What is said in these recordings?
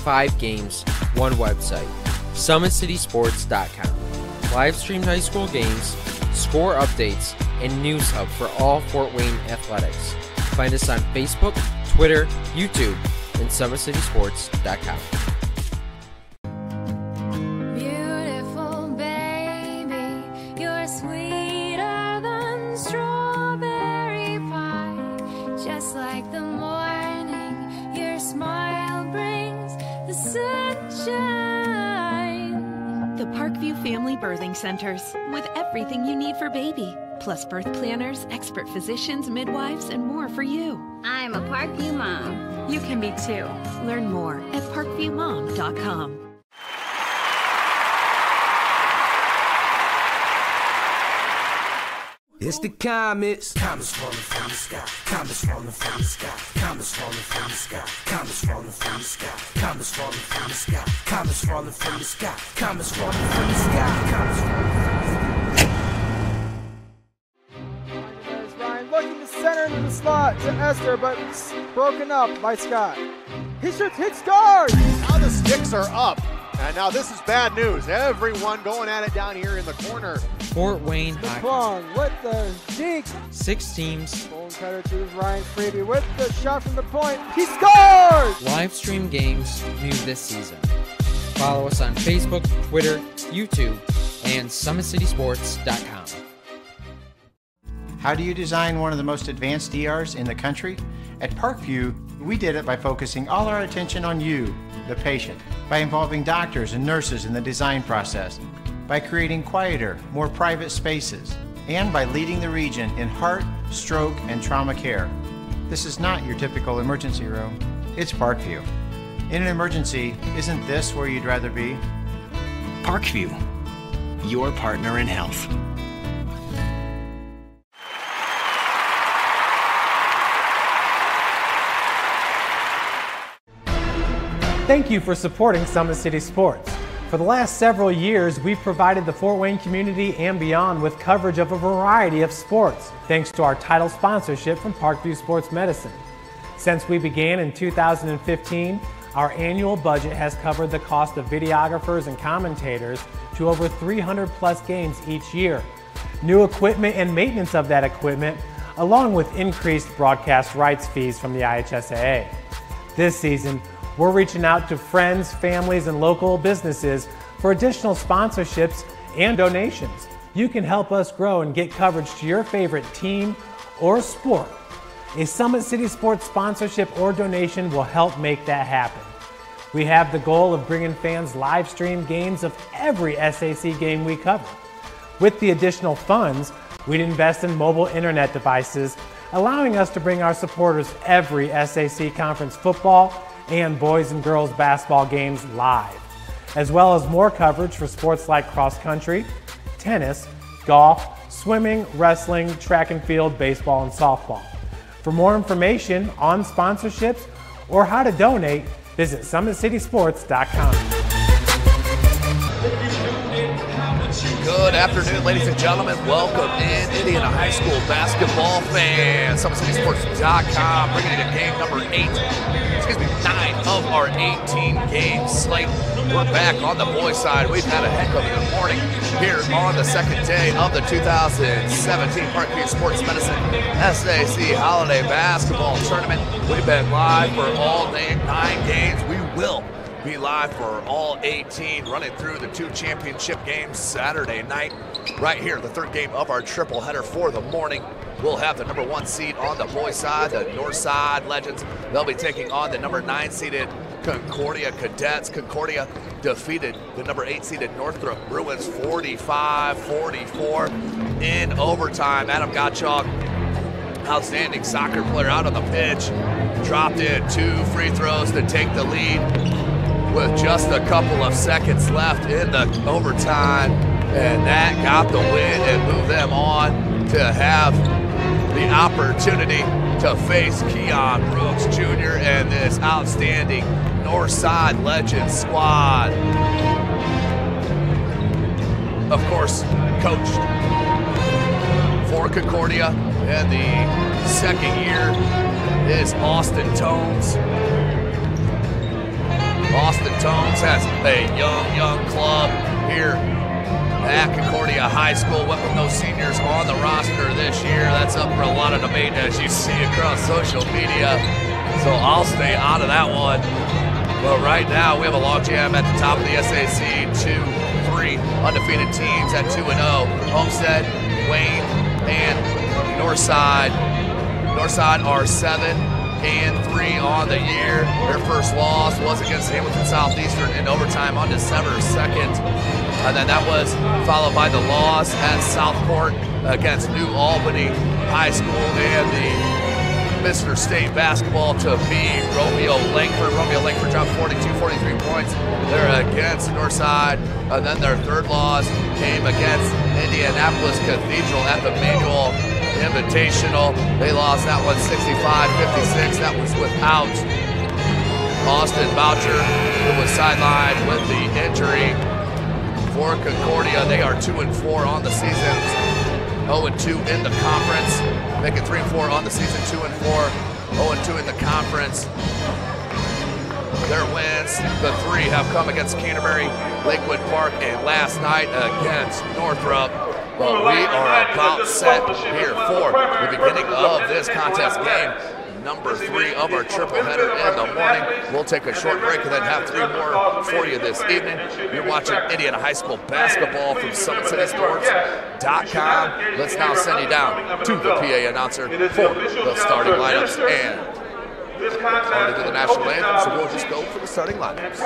5 games, 1 website. SummitCitySports.com. Live streamed high school games, score updates, and news hub for all Fort Wayne athletics. Find us on Facebook, Twitter, YouTube, and SummitCitySports.com. Beautiful baby, you're sweeter than strawberry pie. Just like the morning, your smile brings the sunshine. The Parkview Family Birthing Centers, with everything you need for baby, plus birth planners, expert physicians, midwives, and more for you. I'm a Parkview mom. You can be too. Learn more at parkviewmom.com. It's the comets. Comets falling from the sky. Comets falling from the sky. Comets falling from the sky. Comets falling from the sky. Comets falling from the sky. Comets falling from the sky. Comets falling from the sky. Comets falling from the sky. Ryan looking to center into the slot to Esther, but broken up by Scott. He shoots, hit, scores! Now the sticks are up. And now this is bad news. Everyone going at it down here in the corner. Fort Wayne Hockey. Long with the deke. 6 teams. Bone cutter to Ryan Freeby with the shot from the point. He scores! Live stream games new this season. Follow us on Facebook, Twitter, YouTube, and SummitCitySports.com. How do you design one of the most advanced ERs in the country? At Parkview, we did it by focusing all our attention on you, the patient, by involving doctors and nurses in the design process, by creating quieter, more private spaces, and by leading the region in heart, stroke, and trauma care. This is not your typical emergency room. It's Parkview. In an emergency, isn't this where you'd rather be? Parkview, your partner in health. Thank you for supporting Summit City Sports. For the last several years, we've provided the Fort Wayne community and beyond with coverage of a variety of sports, thanks to our title sponsorship from Parkview Sports Medicine. Since we began in 2015, our annual budget has covered the cost of videographers and commentators to over 300 plus games each year. New equipment and maintenance of that equipment, along with increased broadcast rights fees from the IHSAA. This season, we're reaching out to friends, families, and local businesses for additional sponsorships and donations. You can help us grow and get coverage to your favorite team or sport. A Summit City Sports sponsorship or donation will help make that happen. We have the goal of bringing fans live stream games of every SAC game we cover. With the additional funds, we'd invest in mobile internet devices, allowing us to bring our supporters every SAC conference football and boys and girls basketball games live, as well as more coverage for sports like cross country, tennis, golf, swimming, wrestling, track and field, baseball, and softball. For more information on sponsorships or how to donate, visit SummitCitySports.com. Good afternoon, ladies and gentlemen. Welcome in, Indiana High School basketball fans. SummitCitySports.com bringing you to game number 9 of our 18-game slate. We're back on the boys' side. We've had a heck of a good morning here on the second day of the 2017 Parkview Sports Medicine SAC Holiday Basketball Tournament. We've been live for all 9 games. We will be live for all 18, running through the 2 championship games Saturday night. Right here, the 3rd game of our triple header for the morning. We'll have the number 1 seed on the boys' side, the North Side Legends. They'll be taking on the number 9 seeded Concordia Cadets. Concordia defeated the number 8 seeded Northrop Bruins 45-44 in overtime. Adam Gottschalk, outstanding soccer player out on the pitch, dropped in 2 free throws to take the lead with just a couple of seconds left in the overtime, and that got the win and moved them on to have the opportunity to face Keon Brooks Jr. and this outstanding Northside Legends squad. Of course, coached for Concordia, and the 2nd year is Austin Tones. Austin Tones has a young club here at Concordia High School. Went with no seniors on the roster this year. That's up for a lot of debate, as you see across social media. So I'll stay out of that one. But right now, we have a logjam at the top of the SAC. 2-3 undefeated teams at 2-0. Homestead, Wayne, and Northside. Northside are 7-3 on the year. Their first loss was against Hamilton Southeastern in overtime on December 2nd. And then that was followed by the loss at Southport against New Albany High School, and the Mr. State basketball to beat Romeo Langford. Romeo Langford dropped 43 points there against Northside. And then their third loss came against Indianapolis Cathedral at the Manual Invitational. They lost that one 65-56. That was without Austin Boucher, who was sidelined with the injury. For Concordia, they are 2-4 on the season, 0-2 in the conference, making 3-4 on the season, 2-4, 0-2 in the conference. Their wins, the three have come against Canterbury, Lakewood Park, and last night against Northrop. But we are about set here for the beginning of this contest game. Number 3 of our triple header in the morning. We'll take a short break and then have 3 more for you this evening. You're watching Indiana High School basketball from SummitCitySports.com. Let's now send you down to the PA announcer for the starting lineups and on to the national anthem. So we'll just go for the starting lineups.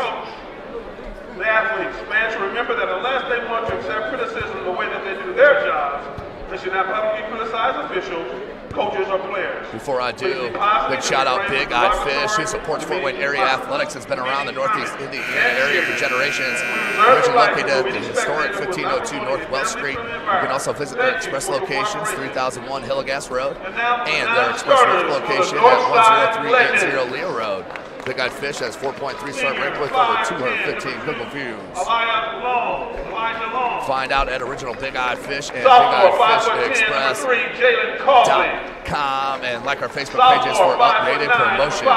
The athletes, fans should remember that unless they want to accept criticism the way that they do their jobs, they should not publicly criticize officials, coaches, or players. Before I do, big shout out Big Eyed Fish, who supports Fort Wayne area athletics, has been around the Northeast Indiana area for generations. Originally located at the historic 1502 North Wells Street. You can also visit their express locations, 3001 Hillegas Road, and their express north location at 10380 Leo Road. Big Eyed Fish has 4.3 star rating with over 215 Google views. Find out at original Big Eyed Fish and BigEyedFishExpress.com, and like our Facebook pages for updated promotions.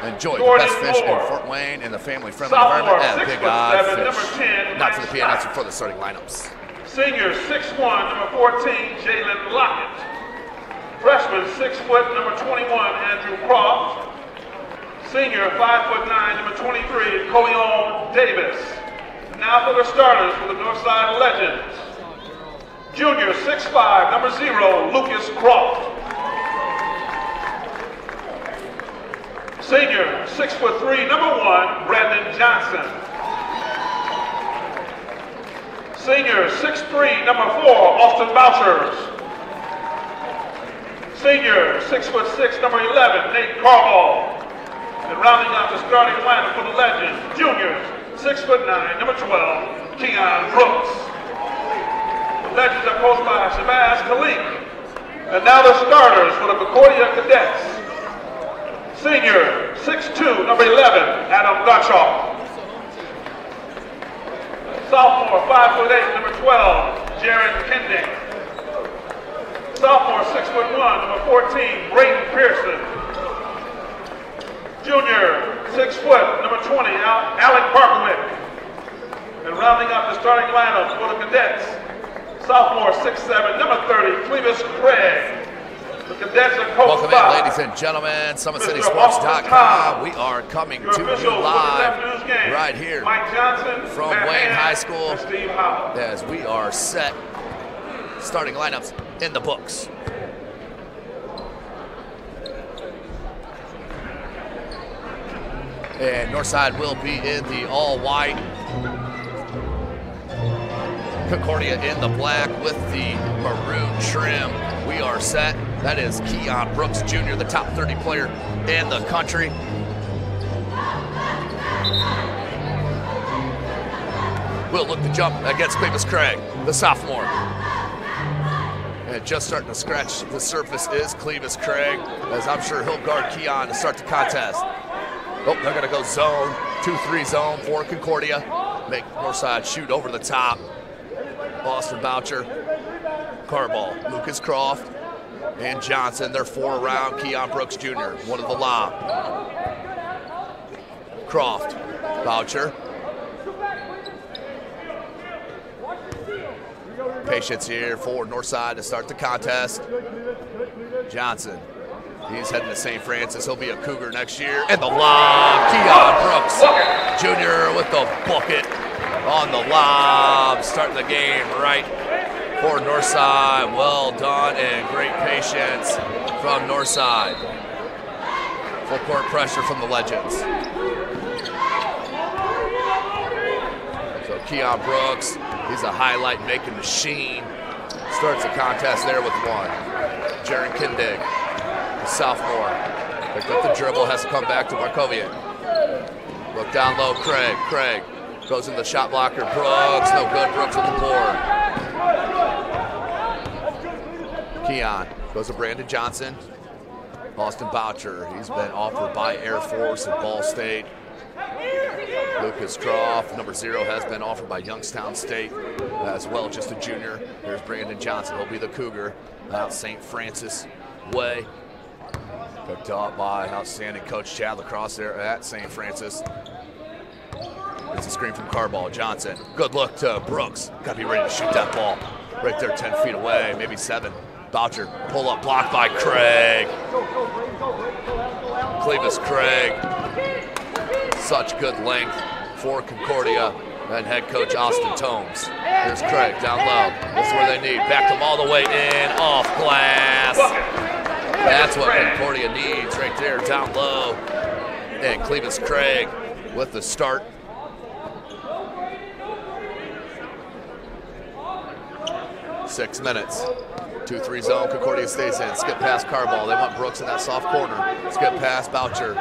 Enjoy the best fish in Fort Wayne in the family-friendly environment at Big Eyed Fish. Not for the PA announcer, for the starting lineups. Senior 6'1", number 14, Jalen Lockett. Freshman 6 foot, number 21, Andrew Croft. Senior 5'9", number 23, Coleon Davis. Now for the starters for the Northside Legends. Junior 6'5", number 0, Lucas Croft. Senior 6'3", number 1, Brandon Johnson. Senior 6'3", number 4, Austin Bouchers. Senior 6'6", number 11, Nate Carball. And rounding out the starting lineup for the Legends, juniors, 6'9", number 12, Keon Brooks. The Legends are coached by Shabazz Khalik. And now the starters for the Concordia Cadets. Senior, 6'2", number 11, Adam Gottschalk. Sophomore, 5'8", number 12, Jared Kending. Sophomore, 6'1", number 14, Brayden Pearson. Junior, 6 foot, number 20, Alec Parkwick. And rounding up the starting lineup for the Cadets, sophomore, 6'7", number 30, Clevis Craig. The Cadets are coached Welcome in, ladies and gentlemen, SummitCitySports.com. We are coming to you live right here from Wayne High School as we are set. Starting lineups in the books. And Northside will be in the all-white. Concordia in the black with the maroon trim. We are set. That is Keon Brooks Jr., the top 30 player in the country. Will look to jump against Clevis Craig, the sophomore. And just starting to scratch the surface is Clevis Craig, as I'm sure he'll guard Keon to start the contest. Oh, they're going to go zone, 2-3 zone for Concordia. Make Northside shoot over the top. Austin Boucher, Carball, Lucas Croft, and Johnson. They're 4 around Keon Brooks Jr., one of the lob. Croft, Boucher, Patience here for Northside to start the contest. Johnson, he's heading to St. Francis. He'll be a Cougar next year. And the lob, Keon Brooks, Jr. with the bucket on the lob. Starting the game right for Northside. Well done and great patience from Northside. Full court pressure from the Legends. So Keon Brooks, he's a highlight-making machine. Starts the contest there with one. Jaron Kindig, the sophomore. Picked up the dribble, has to come back to Markovian. Look down low, Craig. Craig goes in the shot blocker. Brooks, no good. Brooks with the board. Keon goes to Brandon Johnson. Austin Boucher, he's been offered by Air Force and Ball State. Lucas Croft, number 0, has been offered by Youngstown State as well, just a junior. There's Brandon Johnson, he'll be the Cougar out St. Francis way. Picked up by outstanding coach Chad Lacrosse there at St. Francis. It's a screen from Carball. Johnson, good look to Brooks. Gotta be ready to shoot that ball. Right there, 10 feet away, maybe 7. Boucher, pull up, blocked by Craig. Clevis Craig. Such good length for Concordia and head coach Austin Tomes. Here's Craig down low. This is where they need. Back them all the way in, off glass. That's what Concordia needs right there, down low. And Clevis Craig with the start. Six minutes. 2-3 zone, Concordia stays in. Skip past Carball. They want Brooks in that soft corner. Skip past Boucher.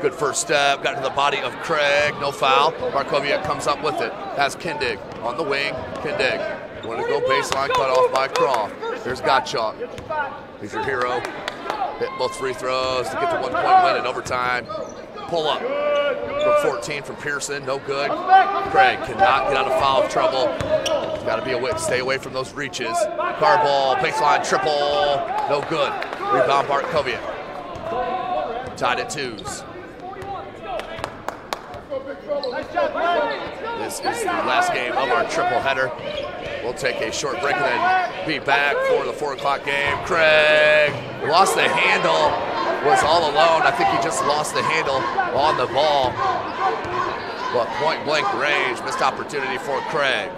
Good first step, got to the body of Craig, no foul. Markoviak comes up with it. Has Kindig on the wing. Kindig, want to go baseline, cut off by Croft. There's Gottschalk. He's your hero. Hit both free throws to get the 1-point win in overtime. Pull up from 14 from Pearson, no good. Craig cannot get out of foul trouble. He's got to be stay away from those reaches. Carball, baseline triple, no good. Rebound Bartkoviak. Tied at 2s. This is the last game of our triple header. We'll take a short break and then be back for the 4 o'clock game. Craig lost the handle, was all alone. I think he just lost the handle on the ball. But point blank range, missed opportunity for Craig.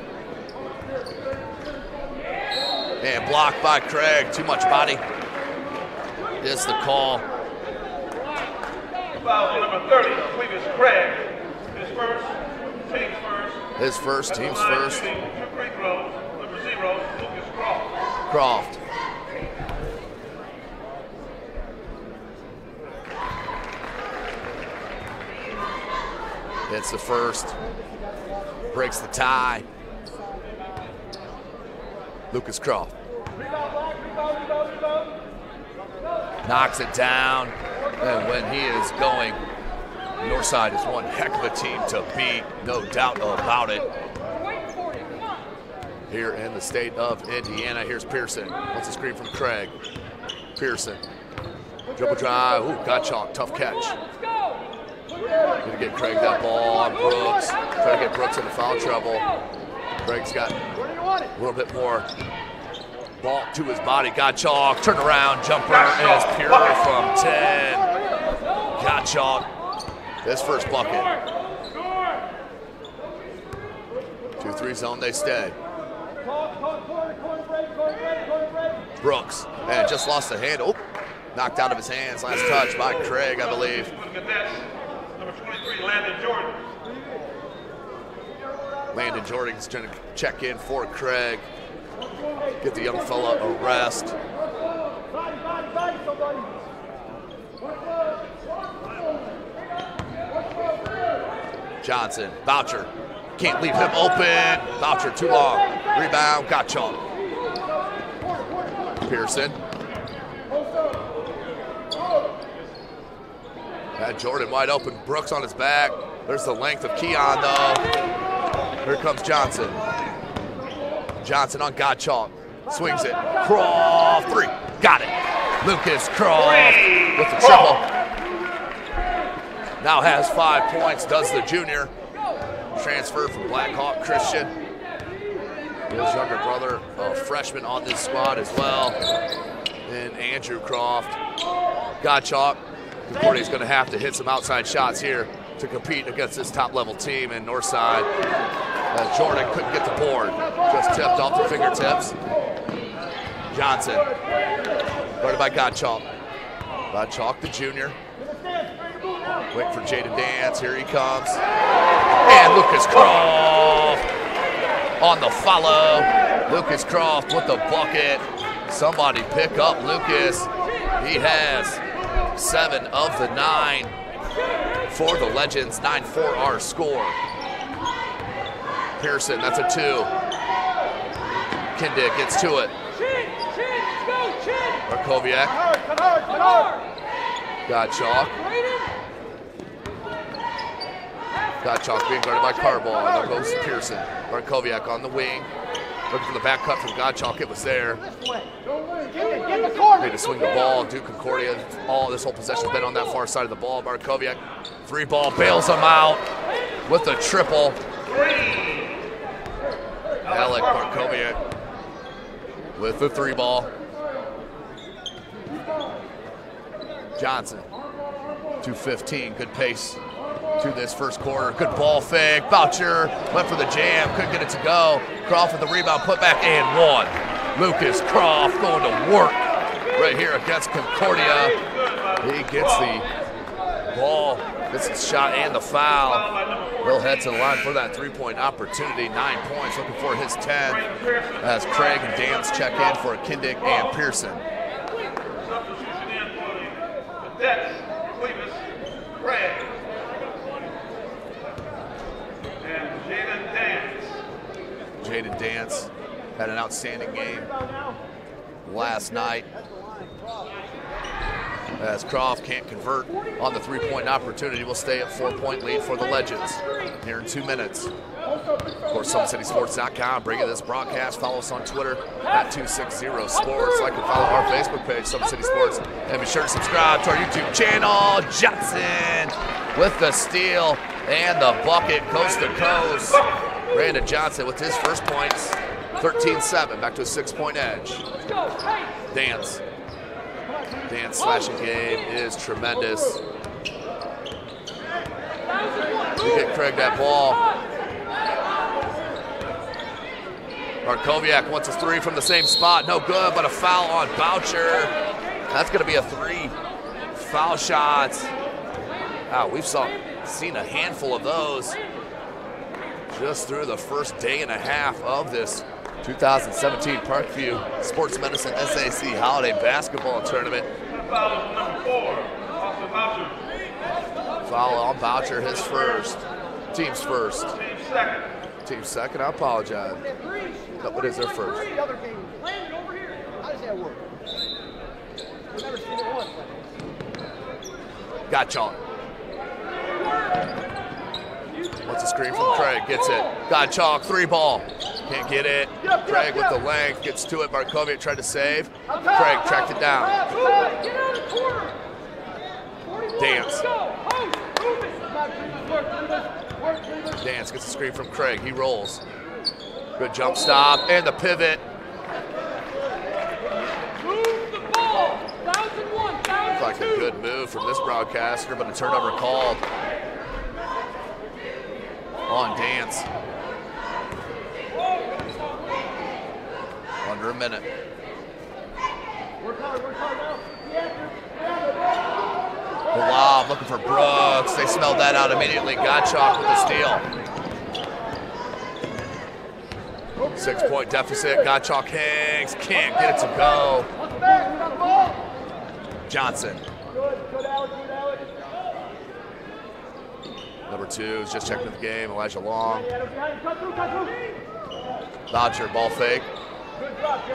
And blocked by Craig, too much body. Is the call. Foul on number 30, Clevis Craig. His first, team's first. Two free throws, number 0, Lucas Croft. It's the first. Breaks the tie. Lucas Croft. Knocks it down. And when he is going, Northside is one heck of a team to beat, no doubt about it. Here in the state of Indiana, here's Pearson. Wants a screen from Craig. Pearson, dribble drive, ooh, Gottschalk, tough catch. Gonna get Craig that ball on Brooks. Try to get Brooks into foul trouble. Craig's got a little bit more ball to his body. Gottschalk, turn around, jumper is pure from 10. Gottschalk. His first bucket. 2-3 zone, they stay. Brooks, and just lost the handle. Oh, knocked out of his hands, last touch by Craig, I believe. Number 23, Landon Jordan. Landon Jordan's trying to check in for Craig. Get the young fella a rest. Johnson, Boucher, can't leave him open. Boucher too long. Rebound, Gottschalk. Pearson. Had Jordan wide open. Brooks on his back. There's the length of Keon though. Here comes Johnson. Johnson on Gottschalk. Swings it. Croft, 3. Got it. Lucas Croft with the triple. Now has 5 points, does the junior. Transfer from Blackhawk Christian. His younger brother, a freshman on this squad as well, and Andrew Croft. Gottschalk, Concordia's going to have to hit some outside shots here to compete against this top-level team in Northside. Jordan couldn't get the board, just tipped off the fingertips. Johnson, guarded by Gottschalk. Gottschalk, the junior. Wait for Jay to dance, here he comes. And Lucas Croft on the follow. Lucas Croft with the bucket. Somebody pick up Lucas. He has 7 of the 9 for the Legends. 9-4 our score. Pearson, that's a 2. Kindig gets to it. Markoviak. Gottschalk. Gottschalk being guarded by Carball. There goes Pearson. Markoviak on the wing. Looking for the back cut from Gottschalk. It was there. Ready to swing the ball. Duke Concordia. This whole possession's been on that far side of the ball. Markoviak, 3-ball, bails him out with the triple. Alec Markoviak with the 3-ball. Johnson, 2:15, good pace to this first quarter. Good ball fake. Boucher went for the jam, couldn't get it to go. Croft with the rebound, put back and 1. Lucas Croft going to work right here against Concordia. He gets the ball, gets the shot and the foul. He'll head to the line for that 3-point opportunity. 9 points, looking for his 10 as Craig and Dance check in for Kindig and Pearson. Jaden Dance had an outstanding game last night as Croft can't convert on the 3-point opportunity. Will stay at 4-point lead for the Legends here in 2 minutes. Of course, SummitCitySports.com bringing this broadcast. Follow us on Twitter at 260sports. Like and follow our Facebook page, Summit City Sports, and be sure to subscribe to our YouTube channel. Johnson with the steal and the bucket, coast to coast. Brandon Johnson with his first points, 13-7, back to a 6-point edge. Dance slashing game is tremendous. You get Craig that ball. Markoviak wants a 3 from the same spot, no good, but a foul on Boucher. That's going to be a 3 foul shots. Wow, we've seen a handful of those just through the first day and a half of this 2017 Parkview Sports Medicine SAC Holiday Basketball Tournament. Foul on Boucher, his first. Team's first. Team's second, I apologize. No, what is their first? How does that work? I've never seen it once. Gottschalk. Wants a screen from Craig, gets it. Gottschalk, 3-ball. Can't get it. Craig with the length, gets to it. Markoviak tried to save. Craig tracked it down. Dance. Dance gets a screen from Craig. He rolls. Good jump stop and the pivot. Looks like a good move from this broadcaster, but a turnover called on Dance. Under a minute. The lob looking for Brooks. They smelled that out immediately. Gottschalk with the steal. 6-point deficit. Gottschalk hangs. Can't get it to go. Johnson. Number 2 is just checking the game. Elijah Long. Boucher, ball fake.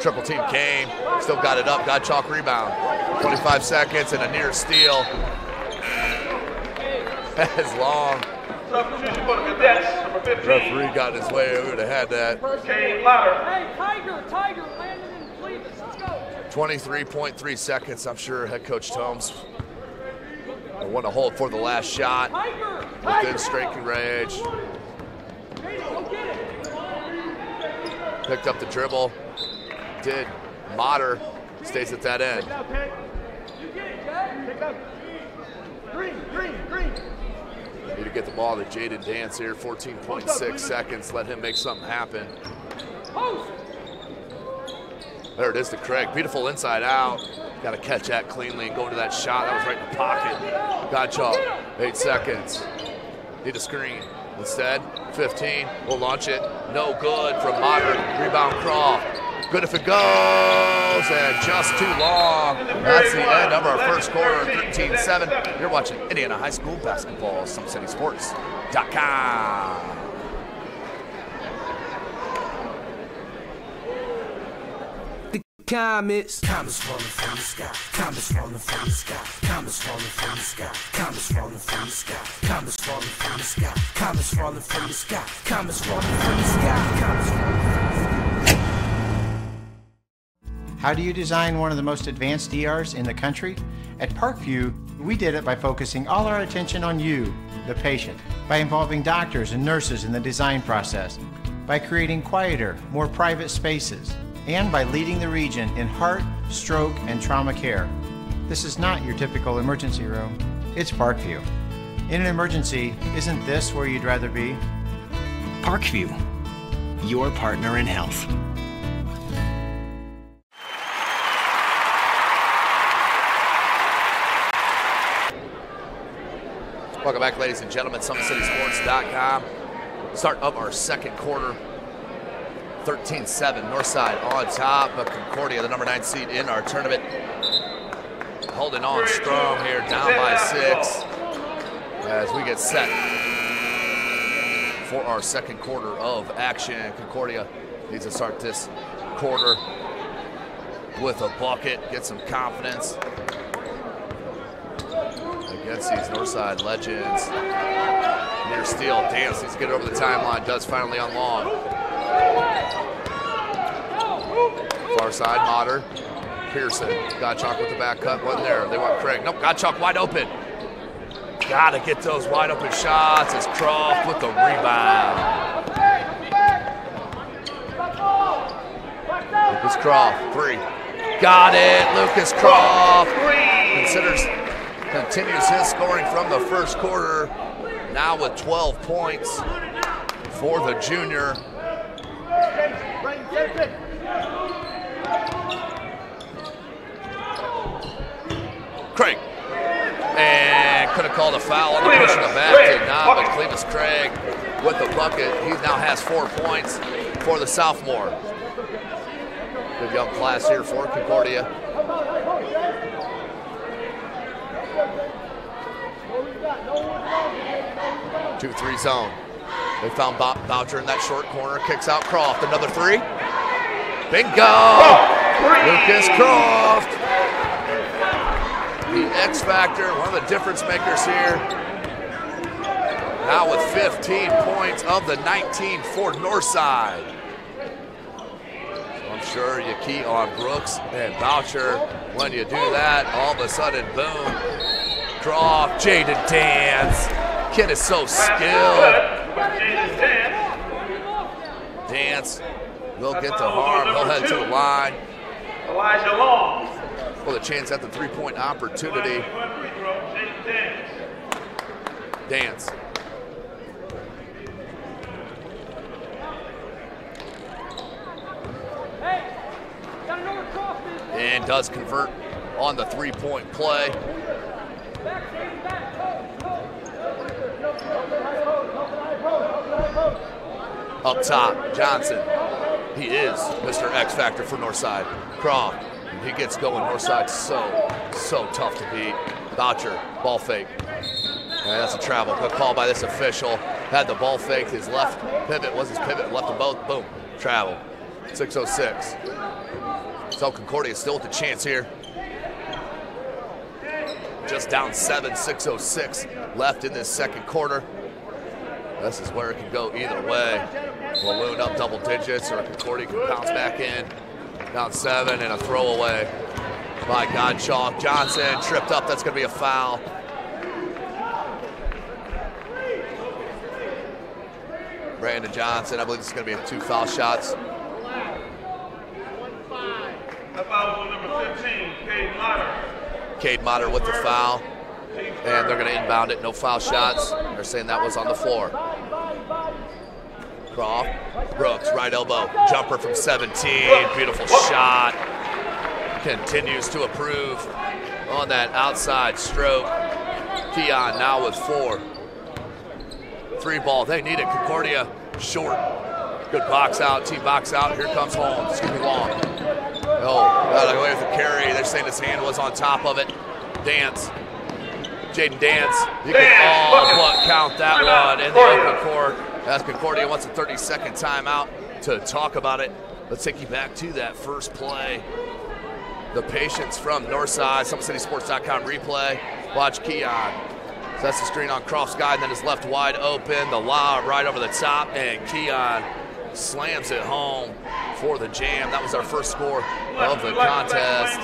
Triple team came. Still got it up. Gottschalk rebound. 25 seconds and a near steal. As Long. Referee got in his way. We would have had that. 23.3 seconds. I'm sure head coach Tomes will want to hold for the last shot within striking range. Picked up the dribble. Did Motter. Stays at that end. Need to get the ball to Jaden Dance here. 14.6 seconds. Let him make something happen. There it is to Craig. Beautiful inside out. Got to catch that cleanly and go into that shot. That was right in the pocket. Gottschalk, 8 seconds. Need a screen. Instead, 15. We'll launch it. No good from Motter. Rebound Croft. Good if it goes, and just too long. That's the end of our first quarter, 13-7. You're watching Indiana High School basketball, SummitCitySports.com. Comets falling from the sky. Comets falling from the sky. Comets falling from the sky. Comets falling from the sky. Comets falling from the sky. Comets falling from the sky. Comets falling from the sky. Comets falling from the sky. How do you design one of the most advanced ERs in the country? At Parkview, we did it by focusing all our attention on you, the patient, by involving doctors and nurses in the design process, by creating quieter, more private spaces, and by leading the region in heart, stroke, and trauma care. This is not your typical emergency room. It's Parkview. In an emergency, isn't this where you'd rather be? Parkview, your partner in health. Welcome back, ladies and gentlemen, SummitCitySports.com. Start of our second quarter. 13-7, Northside on top, but Concordia, the number 9 seed in our tournament, holding on strong here, down by 6 as we get set for our second quarter of action. Concordia needs to start this quarter with a bucket, get some confidence against these Northside legends. Near steal, Dance needs to get it over the timeline, does finally on long. Far side, Motter, Pearson, Gottschalk with the back cut, wasn't there. They want Craig. Nope, Gottschalk wide open. Gotta get those wide open shots. It's Croft with the rebound. Lucas Croft, 3. Got it, Lucas Croft. Continues his scoring from the first quarter, now with 12 points for the junior. Craig, and could have called a foul on the push in the back, did not, but Clevis Craig with the bucket. He now has 4 points for the sophomore. Good young class here for Concordia. 2-3 zone. They found Boucher in that short corner, kicks out Croft, another 3. Bingo! Lucas Croft, the X factor, one of the difference makers here. Now with 15 points of the 19 for Northside. So I'm sure you key on Brooks and Boucher. When you do that, all of a sudden, boom. Croft, Jaden Dance. Kid is so skilled. Dance will get the harm. He'll head to the line. Elijah Long. With a chance at the three-point opportunity. Dance. And does convert on the three-point play. Up top, Johnson. He is Mr. X Factor for Northside. Croft, he gets going. Northside so tough to beat. Boucher, ball fake. And that's a travel. Good call by this official. Had the ball fake. His left pivot was his pivot. Left them both. Boom. Travel. 6:06. So Concordia still with the chance here. Just down 7, 6:06 left in this second quarter. This is where it can go either way. Balloon up double digits, or Concordia can bounce back in. Down 7 and a throwaway by Gottschalk. Johnson tripped up. That's going to be a foul. Brandon Johnson, I believe this is going to be 2 foul shots Foul on number 15, Cade Motter. Cade Motter with the foul. And they're going to inbound it. No foul shots. They're saying that was on the floor. Croft. Brooks, right elbow. Jumper from 17. Beautiful shot. Continues to improve on that outside stroke. Keon now with 4. 3 ball. They need it. Concordia short. Good box out. Team box out. Here comes Holmes. Excuse me, Long. Oh, got away with the carry. They're saying his hand was on top of it. Dance. Jaden Dance. You can all but count that one in the open court. As Concordia wants a 30-second timeout to talk about it. Let's take you back to that first play. The patience from Northside, SummitCitySports.com replay. Watch Keon. So that's the screen on Croft's guy, and then his left wide open. The lob right over the top, and Keon slams it home for the jam. That was our first score of the contest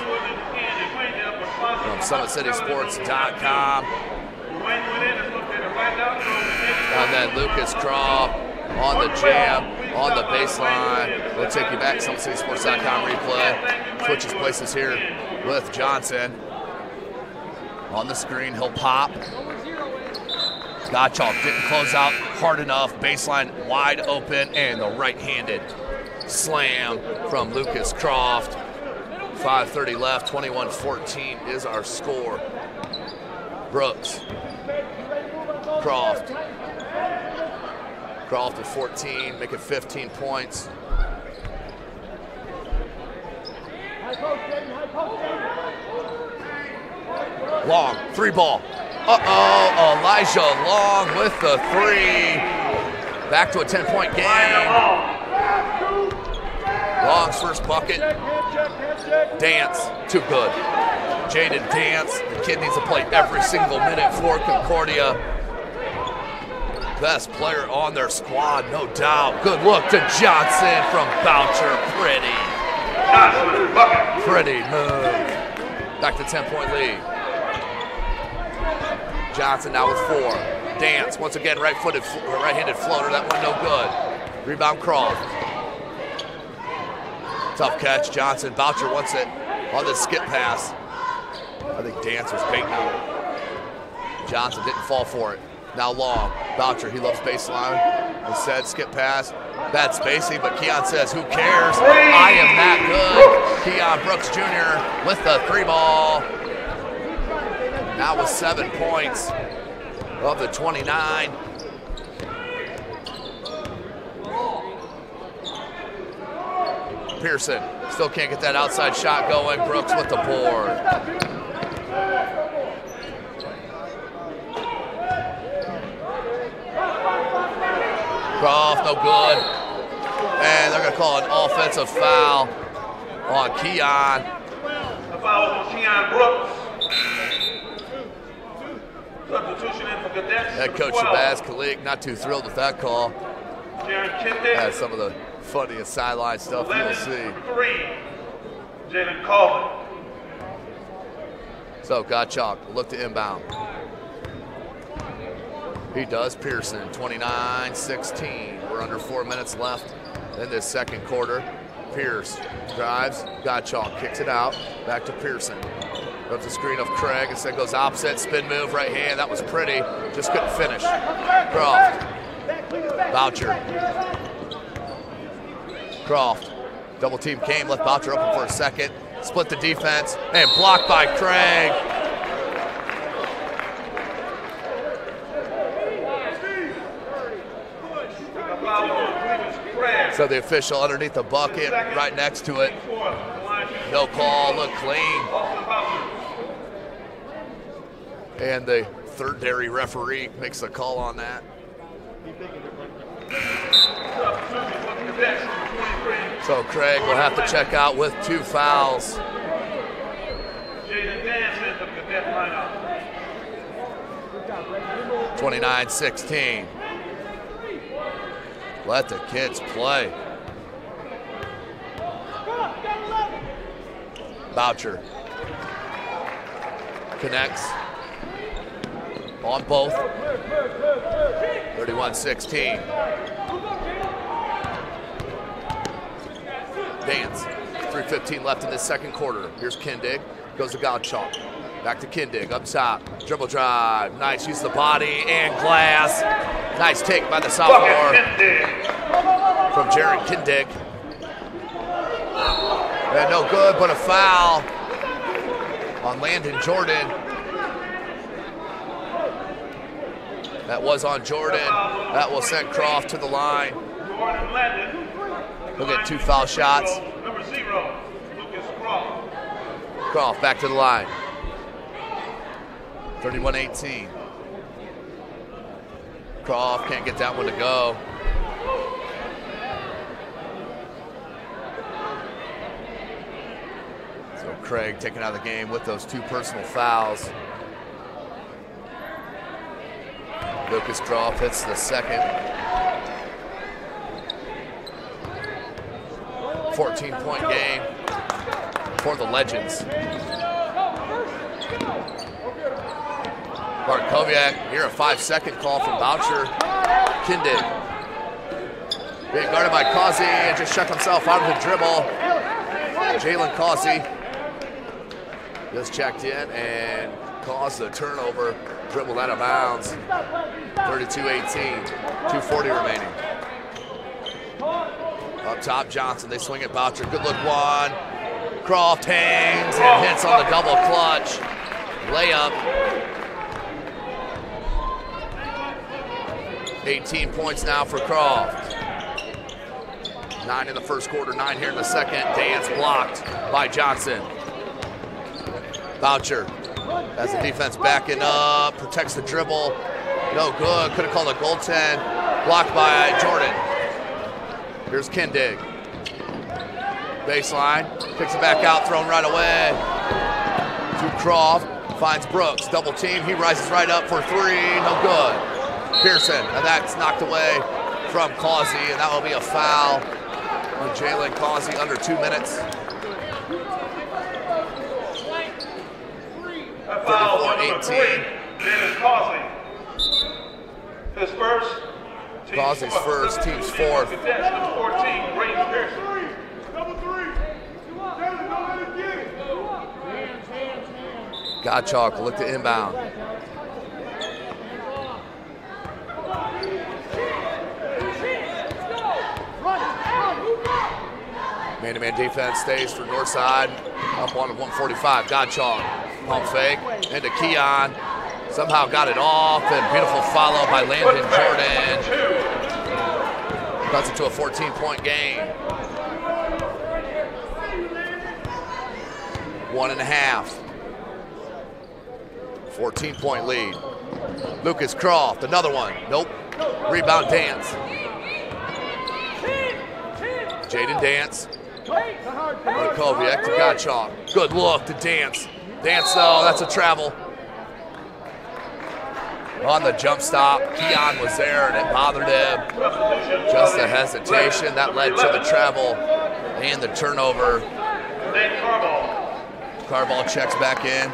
from SummitCitySports.com. And then Lucas Croft on the jam, on the baseline. We'll take you back to SummitCitySports.com replay. Switches places here with Johnson. On the screen, he'll pop. Gottschalk didn't close out hard enough. Baseline wide open, and the right-handed slam from Lucas Croft. 5:30 left, 21-14 is our score. Brooks. Croft. Croft with 14, making 15 points. Long, 3 ball. Uh-oh, Elijah Long with the 3. Back to a 10-point game. Long's first bucket. Dance, too good. Jaden Dance, the kid needs to play every single minute for Concordia. Best player on their squad, no doubt. Good look to Johnson from Boucher. Pretty move. Back to 10-point lead. Johnson now with 4. Dance, once again, right-handed floater. That one no good. Rebound Croft. Tough catch, Johnson. Boucher wants it on the skip pass. I think Dance was baiting out. Johnson didn't fall for it. Now Long. Boucher, he loves baseline. Instead, skip pass. Bad spacing, but Keon says, who cares? I am that good. Keon Brooks Jr. with the 3 ball. Now with 7 points of the 29. Pearson still can't get that outside shot going. Brooks with the board. Croft, no good. And they're going to call an offensive foul on Keon. A foul on Keon Brooks. Substitution in for Cadets. Head coach Shabazz Kalik not too thrilled with that call. That's some of the funniest sideline stuff you'll see. 3, Jalen Colvin. So Gottschalk will look to inbound. He does. Pearson, 29-16. We're under 4 minutes left in this second quarter. Pierce drives. Gottschalk kicks it out. Back to Pearson. Goes the screen of Craig. Instead goes opposite. Spin move, right hand. That was pretty. Just couldn't finish. Croft. Boucher. Croft. Double team came. Left Boucher open for a second. Split the defense. And blocked by Craig. So the official underneath the bucket, right next to it. No call, look clean. And the third-dairy referee makes a call on that. So Craig will have to check out with 2 fouls. 29-16. Let the kids play. Boucher connects on both. 31-16. Dance, 3:15 left in this second quarter. Here's Kindig, goes to Gottschalk. Back to Kindig, up top, dribble drive. Nice, use the body and glass. Nice take by the sophomore from Jared Kindig. And no good, but a foul on Landon Jordan. That was on Jordan. That will send Croft to the line. He'll get 2 foul shots. Number 0, Lucas Croft. Croft back to the line. 31-18. Croft can't get that one to go. So Craig taken out of the game with those 2 personal fouls. Lucas Croft hits the second. 14-point game for the Legends. Bartkowiak, here a 5-second call from Boucher. Kindig being guarded by Causey and just shut himself out of the dribble. Jalen Causey just checked in and caused the turnover. Dribbled out of bounds. 32-18, 2:40 remaining. Up top, Johnson, they swing at Boucher. Good look one. Croft hangs and hits on the double clutch. Layup. 18 points now for Croft. 9 in the first quarter, 9 here in the second. Dance blocked by Johnson. Boucher has the defense backing up, protects the dribble. No good, could have called a goaltend. Blocked by Jordan. Here's Kindig. Baseline, picks it back out, thrown right away. To Croft, finds Brooks, double team. He rises right up for 3, no good. Pearson, and that's knocked away from Causey, and that will be a foul on Jalen Causey under 2 minutes. 34-18. Jalen Causey. His first. Causey's first, team's fourth. Number 14, Brayton Pearson. Gottschalk look to inbound. Man-to-man defense stays for Northside. Up on 145. Gottschalk. Pump fake. Into Keon. Somehow got it off. And beautiful follow by Landon Jordan. Cuts it to a 14-point game. 1.5. 14-point lead. Lucas Croft, another one. Nope. Rebound Dance. Jaden Dance. Bartkowiak to Gottschalk. Good look to Dance. Dance though, that's a travel. On the jump stop, Keon was there and it bothered him. Just a hesitation that led to the travel and the turnover. Carball checks back in.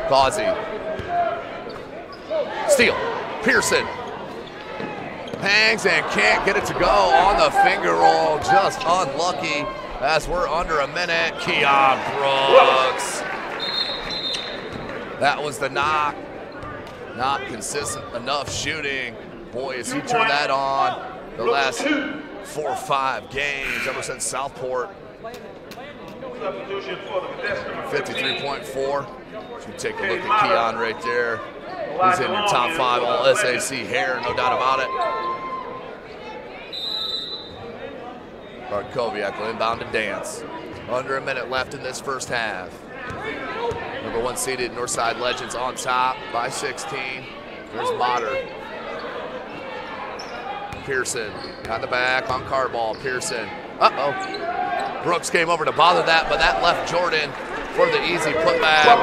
Causey. Steal. Pearson. Hangs and can't get it to go on the finger roll. Just unlucky as we're under a minute. Keon Brooks. That was the knock. Not consistent enough shooting. Boy, has he turned that on the last 4 or 5 games ever since Southport. 53.4. Should take a look at Keon right there. He's in your top 5 all SAC hair, no doubt about it. Bartkowiak will inbound to Dance. Under a minute left in this first half. Number 1 seeded Northside Legends on top by 16. There's Motter. Pearson on the back on Carball. Pearson. Uh-oh. Brooks came over to bother that, but that left Jordan for the easy putback.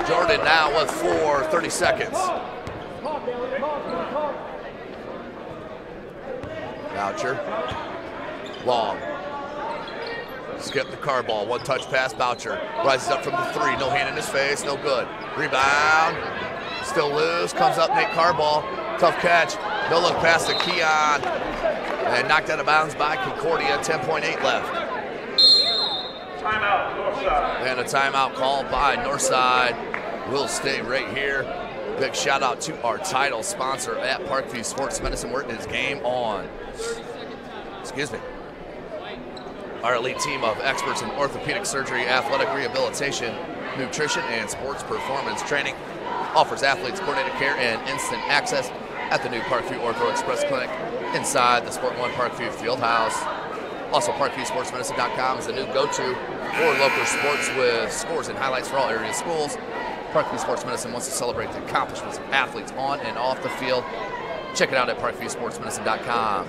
Jordan now with 30 seconds. Boucher. Long. Skip the Carball. 1 touch pass. Boucher rises up from the 3. No hand in his face. No good. Rebound. Still loose. Comes up Nate Carball. Tough catch. No look pass to Keon. And knocked out of bounds by Concordia. 10.8 left. Timeout, Northside. And a timeout called by Northside. We'll stay right here. Big shout out to our title sponsor at Parkview Sports Medicine. We're in his game on. Excuse me. Our elite team of experts in orthopedic surgery, athletic rehabilitation, nutrition, and sports performance training offers athletes coordinated care and instant access at the new Parkview Ortho Express Clinic inside the Sport One Parkview Fieldhouse. Also, ParkviewSportsMedicine.com is the new go-to for local sports with scores and highlights for all area schools. Parkview Sports Medicine wants to celebrate the accomplishments of athletes on and off the field. Check it out at ParkviewSportsMedicine.com.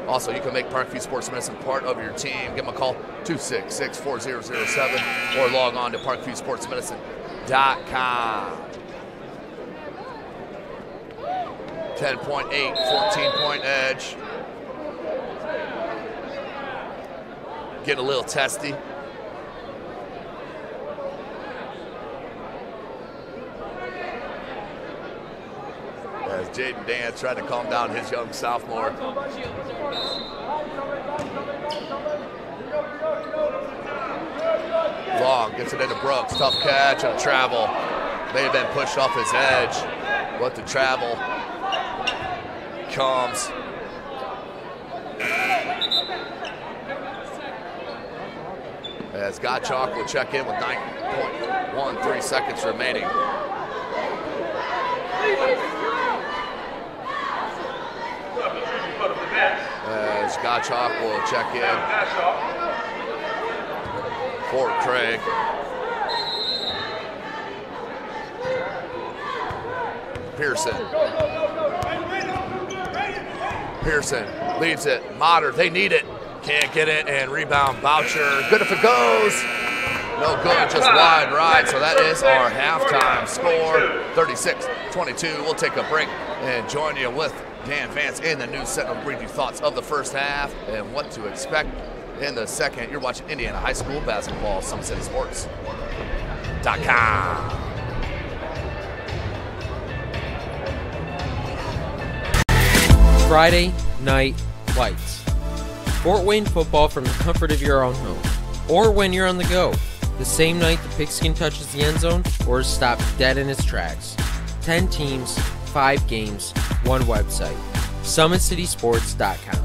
Also, you can make Parkview Sports Medicine part of your team. Give them a call, 266-4007, or log on to ParkviewSportsMedicine.com. 10.8, 14-point edge. Get a little testy. As Jaden Dance tried to calm down his young sophomore. Long gets it into Brooks. Tough catch and a travel. May have been pushed off his edge, but the travel comes. As Gottschalk will check in with 9.13 seconds remaining. As Gottschalk will check in for Craig. Pearson leaves it. Motter, they need it. Can't get it, and rebound Boucher. Good if it goes. No good, just wide right. So that is our halftime score, 36-22. We'll take a break and join you with Dan Vance in the news set and bring you thoughts of the first half and what to expect in the second. You're watching Indiana High School basketball, SummitCitySports.com. Friday Night Lights. Fort Wayne football from the comfort of your own home, or when you're on the go. The same night the pigskin touches the end zone, or is stopped dead in its tracks. 10 teams, 5 games, 1 website. SummitCitySports.com.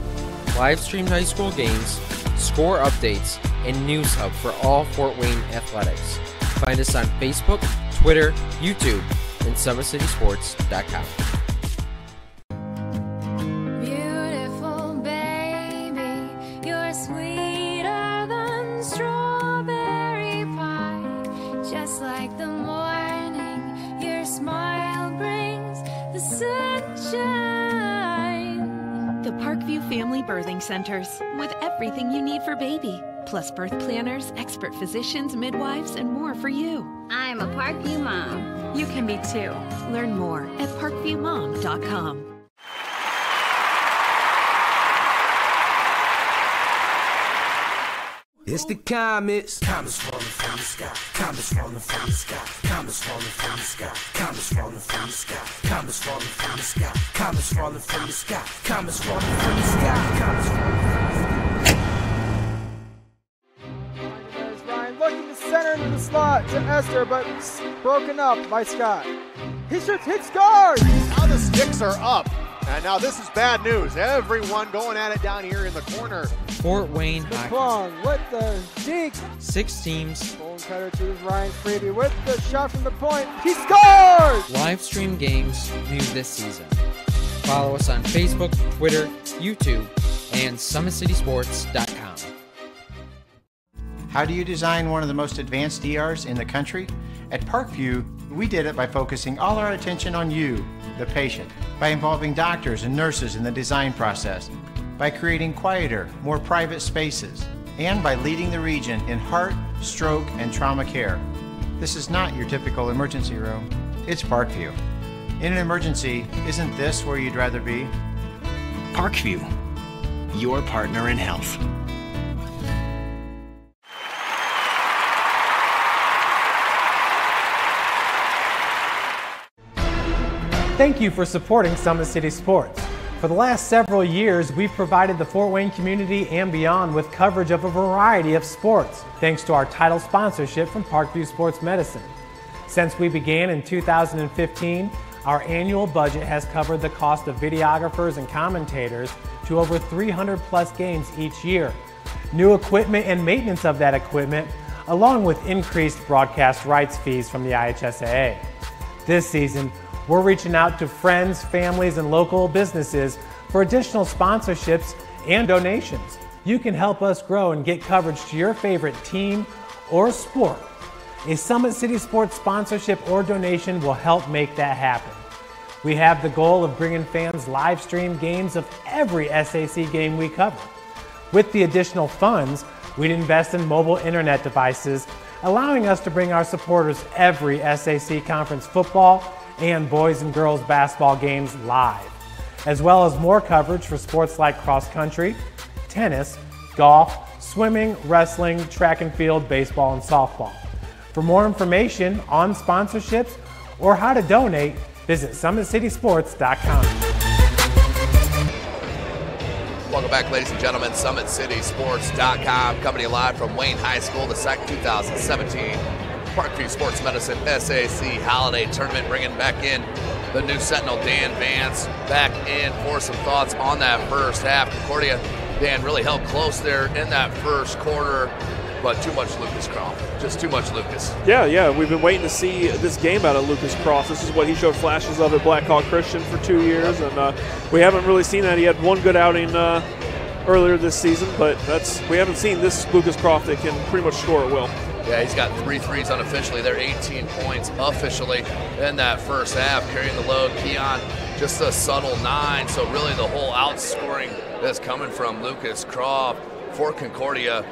Live streamed high school games, score updates, and news hub for all Fort Wayne athletics. Find us on Facebook, Twitter, YouTube, and SummitCitySports.com. Family Birthing Centers, with everything you need for baby, plus birth planners, expert physicians, midwives, and more for you. I'm a Parkview mom. You can be too. Learn more at parkviewmom.com. It's the comets. Comets falling from the sky. Comets falling from the sky. Comets falling from the sky. Comets falling from the sky. Comets falling from the sky. Comets falling from the sky. Comets falling from the sky. Comets falling from the sky. There's Ryan looking to center into the slot to Esther, but broken up by Scott. He shoots, hits, scores! Now the sticks are up. And now this is bad news. Everyone going at it down here in the corner. Fort Wayne Hockey. Long with the dink. 6 teams. Bone cutter to Ryan Freeby with the shot from the point. He scores! Live stream games new this season. Follow us on Facebook, Twitter, YouTube, and SummitCitySports.com. How do you design one of the most advanced ERs in the country? At Parkview, we did it by focusing all our attention on you, the patient, by involving doctors and nurses in the design process, by creating quieter, more private spaces, and by leading the region in heart, stroke, and trauma care. This is not your typical emergency room. It's Parkview. In an emergency, isn't this where you'd rather be? Parkview, your partner in health. Thank you for supporting Summit City Sports. For the last several years, we've provided the Fort Wayne community and beyond with coverage of a variety of sports, thanks to our title sponsorship from Parkview Sports Medicine. Since we began in 2015, our annual budget has covered the cost of videographers and commentators to over 300 plus games each year. New equipment and maintenance of that equipment, along with increased broadcast rights fees from the IHSAA. This season, we're reaching out to friends, families, and local businesses for additional sponsorships and donations. You can help us grow and get coverage to your favorite team or sport. A Summit City Sports sponsorship or donation will help make that happen. We have the goal of bringing fans live stream games of every SAC game we cover. With the additional funds, we'd invest in mobile internet devices, allowing us to bring our supporters every SAC conference football and boys and girls basketball games live, as well as more coverage for sports like cross country, tennis, golf, swimming, wrestling, track and field, baseball, and softball. For more information on sponsorships or how to donate, visit SummitCitySports.com. Welcome back, ladies and gentlemen. SummitCitySports.com, coming to you live from Wayne High School, the SAC 2017 Parkview Sports Medicine SAC Holiday Tournament, bringing back in the new Sentinel, Dan Vance, back in for some thoughts on that first half. Concordia, Dan, really held close there in that first quarter, but too much Lucas Croft. Just too much Lucas. Yeah, we've been waiting to see this game out of Lucas Croft. This is what he showed flashes of at Black Hawk Christian for 2 years, and we haven't really seen that. He had one good outing earlier this season, but we haven't seen this Lucas Croft that can pretty much score at will. Yeah, he's got 3 threes unofficially. They're 18 points officially in that first half, carrying the load. Keon, just a subtle 9, so really the whole outscoring is coming from Lucas Croft. For Concordia,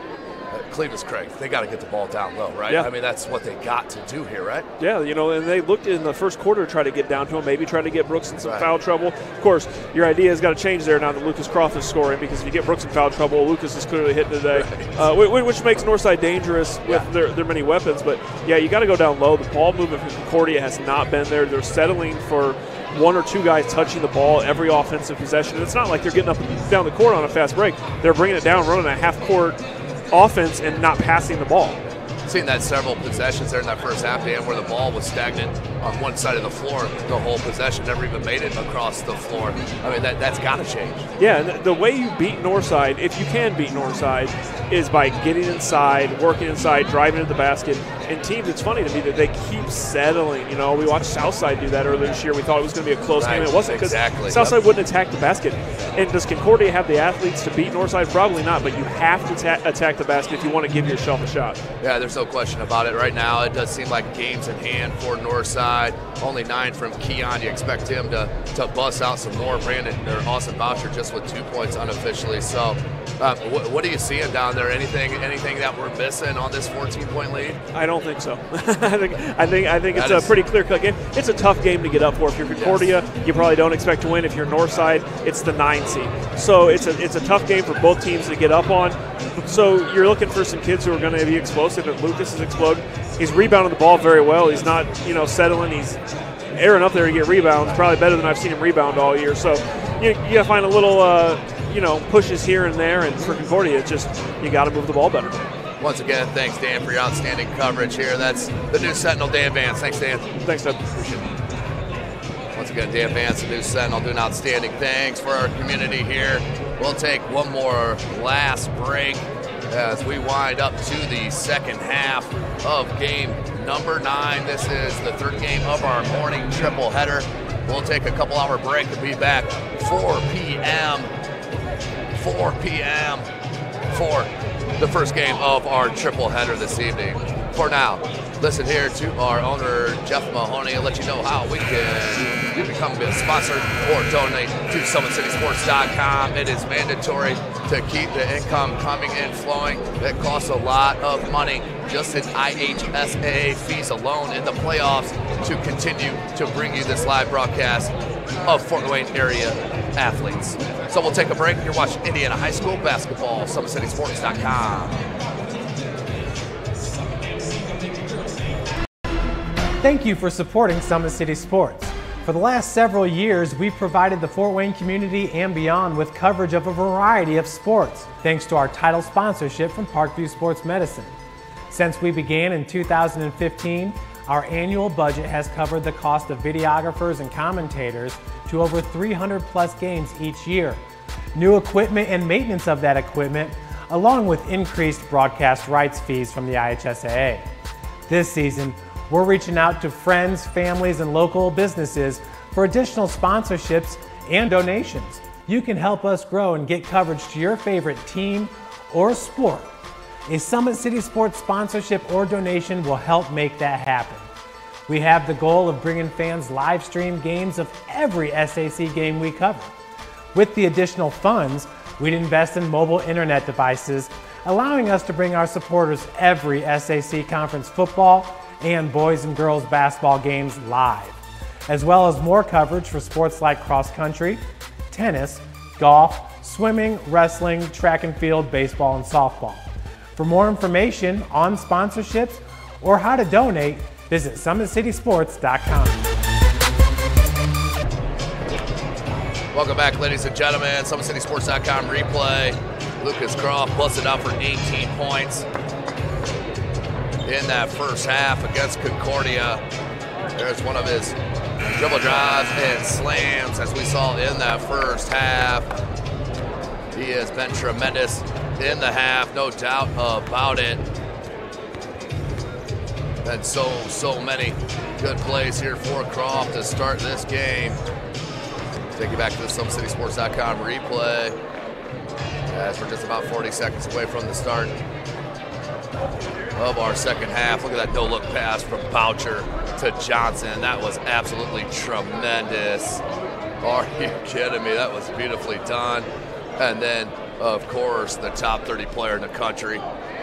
Clevis Craig, they got to get the ball down low, right? Yeah. I mean, that's what they got to do here, right? Yeah, and they looked in the first quarter to try to get down to him, maybe try to get Brooks in some foul trouble. Of course, your idea has got to change there now that Lucas Croft is scoring, because if you get Brooks in foul trouble, Lucas is clearly hitting today, which makes Northside dangerous with their many weapons. But, yeah, you got to go down low. The ball movement from Concordia has not been there. They're settling for 1 or 2 guys touching the ball every offensive possession. It's not like they're getting up and down the court on a fast break. They're bringing it down, running a half-court offense and not passing the ball. Seen that several possessions there in that first half, Dan, where the ball was stagnant on one side of the floor. The whole possession never even made it across the floor. I mean, that's got to change. Yeah, and the way you beat Northside, if you can beat Northside, is by getting inside, working inside, driving to the basket. And teams, it's funny to me that they keep settling. You know, we watched Southside do that earlier this year. We thought it was going to be a close game. It wasn't, because Southside wouldn't attack the basket. And does Concordia have the athletes to beat Northside? Probably not, but you have to attack the basket if you want to give yourself a shot. Yeah, there's no question about it. Right now, it does seem like games in hand for Northside. Only 9 from Keon. You expect him to bust out some more. Brandon or Austin Boucher just with 2 points unofficially. So, what are you seeing down there? Anything that we're missing on this 14-point lead? I don't think so. I think it's a pretty clear-cut game. It's a tough game to get up for. If you're Concordia, you probably don't expect to win. If you're Northside, it's the 9 seed. So it's a tough game for both teams to get up on. So you're looking for some kids who are going to be explosive, and Lucas is exploding. He's rebounding the ball very well. He's not, settling. He's airing up there to get rebounds. Probably better than I've seen him rebound all year. So you got to find a little, pushes here and there. And for Concordia, it's just you got to move the ball better. Once again, thanks, Dan, for your outstanding coverage here. That's the new Sentinel, Dan Vance. Thanks, Dan. Thanks, Doug. Appreciate it. Once again, Dan Vance, the new Sentinel, doing outstanding things for our community here. We'll take one more last break as we wind up to the second half of game number 9. This is the 3rd game of our morning triple header. We'll take a couple-hour break and be back 4 p.m. for the first game of our triple header this evening. For now, listen here to our owner, Jeff Mahoney, and let you know how we can become a sponsor or donate to SummitCitySports.com. It is mandatory to keep the income coming in flowing. It costs a lot of money just in IHSAA fees alone in the playoffs to continue to bring you this live broadcast of Fort Wayne area athletes. So we'll take a break. You're watching Indiana High School basketball, SummitCitySports.com. Thank you for supporting Summit City Sports. For the last several years, we've provided the Fort Wayne community and beyond with coverage of a variety of sports, thanks to our title sponsorship from Parkview Sports Medicine. Since we began in 2015, our annual budget has covered the cost of videographers and commentators to over 300 plus games each year, new equipment and maintenance of that equipment, along with increased broadcast rights fees from the IHSAA. This season, we're reaching out to friends, families, and local businesses for additional sponsorships and donations. You can help us grow and get coverage to your favorite team or sport. A Summit City Sports sponsorship or donation will help make that happen. We have the goal of bringing fans live stream games of every SAC game we cover. With the additional funds, we'd invest in mobile internet devices, allowing us to bring our supporters every SAC conference football and boys and girls basketball games live, as well as more coverage for sports like cross country, tennis, golf, swimming, wrestling, track and field, baseball, and softball. For more information on sponsorships or how to donate, visit SummitCitySports.com. Welcome back, ladies and gentlemen. SummitCitySports.com replay. Lucas Croft busted out for 18 points in that first half against Concordia. There's one of his dribble drives and slams as we saw in that first half. He has been tremendous in the half, no doubt about it. And so many good plays here for Croft to start this game. Take you back to the SummitCitySports.com replay as we're just about 40 seconds away from the start of our second half. Look at that no-look pass from Boucher to Johnson. That was absolutely tremendous. Are you kidding me? That was beautifully done. And then, of course, the top 30 player in the country,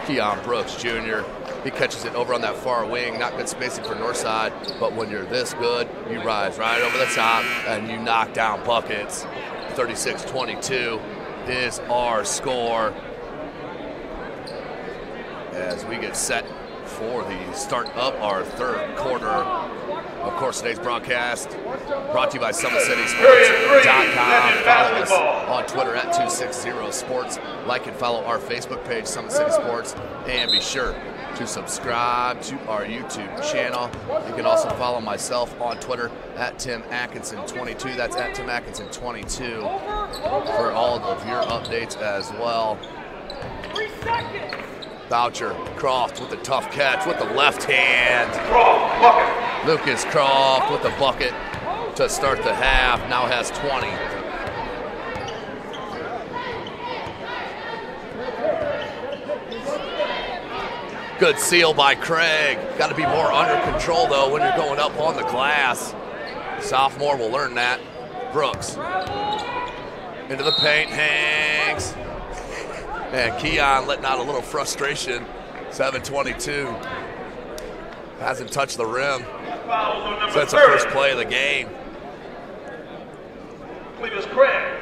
Keon Brooks Jr. He catches it over on that far wing. Not good spacing for Northside, but when you're this good, you rise right over the top and you knock down buckets. 36-22 is our score as we get set for the start of our third quarter. Of course, today's broadcast brought to you by SummitCitySports.com. Follow us on Twitter at 260sports. Like and follow our Facebook page, Summit City Sports, and be sure to subscribe to our YouTube channel. You can also follow myself on Twitter at Tim Atkinson22. That's at Tim Atkinson22 for all of your updates as well. 3 seconds. Boucher, Croft with the tough catch with the left hand. Lucas Croft with the bucket to start the half. Now has 20. Good seal by Craig. Got to be more under control, though, when you're going up on the glass. Sophomore will learn that. Brooks. Into the paint, hangs. And Keon letting out a little frustration. 7:22. Hasn't touched the rim since the first play of the game. Cletus Craig.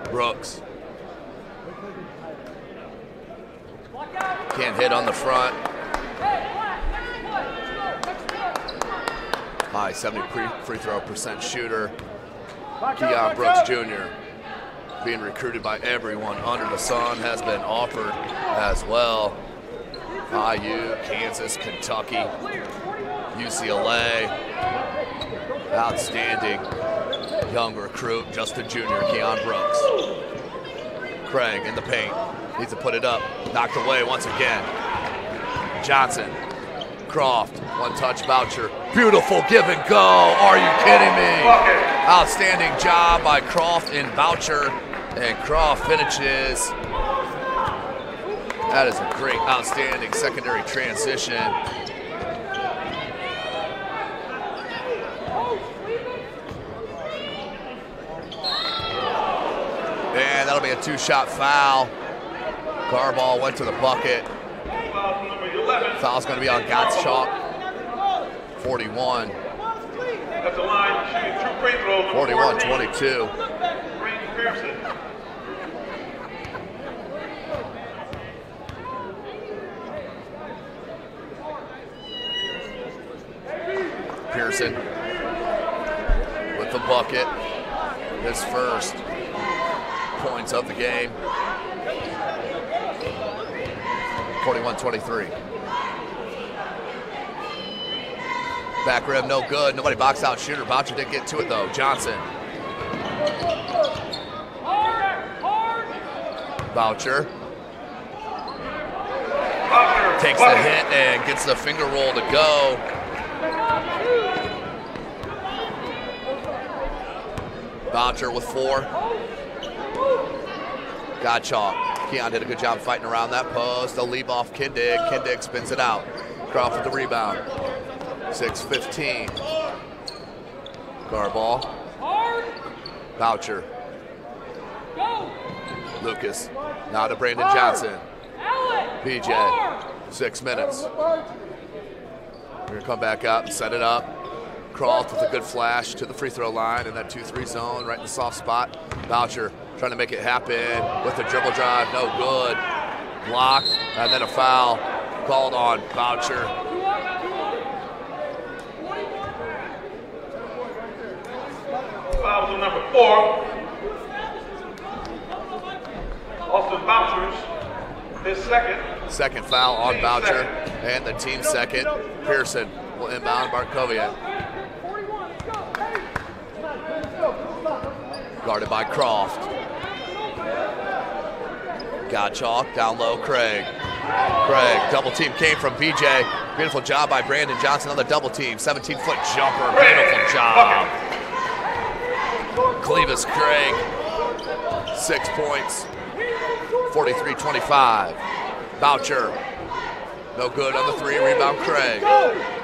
Brooks. Can't hit on the front. High 70 free throw percent shooter. Keon Brooks Jr. being recruited by everyone under the sun, has been offered as well. IU, Kansas, Kentucky, UCLA. Outstanding young recruit, Justin Jr., Keon Brooks. Craig in the paint, needs to put it up, knocked away once again. Johnson, Croft, one touch, Boucher. Beautiful give and go, are you kidding me? Outstanding job by Croft and Boucher, and Croft finishes. That is a great, outstanding secondary transition. And that'll be a two-shot foul. Garball went to the bucket. Foul's going to be on Gottschalk. 41. 41-22. Pearson with the bucket. His first points of the game. 41-23. Back rim, no good. Nobody box out shooter. Boucher didn't get to it though. Johnson. Boucher. Takes the hit and gets the finger roll to go. Boucher with 4. Gottschalk. Keon did a good job fighting around that post. They'll leave off Kindig. Kindig spins it out. Croft with the rebound. 6-15. Garball. Boucher. Lucas. Now to Brandon Johnson. BJ. 6 minutes. We're going to come back out and set it up. Croft with a good flash to the free throw line in that 2-3 zone, right in the soft spot. Boucher trying to make it happen with the dribble drive, no good. Blocked, and then a foul called on Boucher. Foul to number 4. Austin Boucher's his second. Second foul on Boucher, and the team second. Pearson will inbound Bartkowiak. Guarded by Croft. Gottschalk down low, Craig. Craig, double team came from BJ. Beautiful job by Brandon Johnson on the double team. 17-foot jumper, beautiful job. Clevis Craig, 6 points, 43-25. Boucher, no good on the 3, rebound Craig.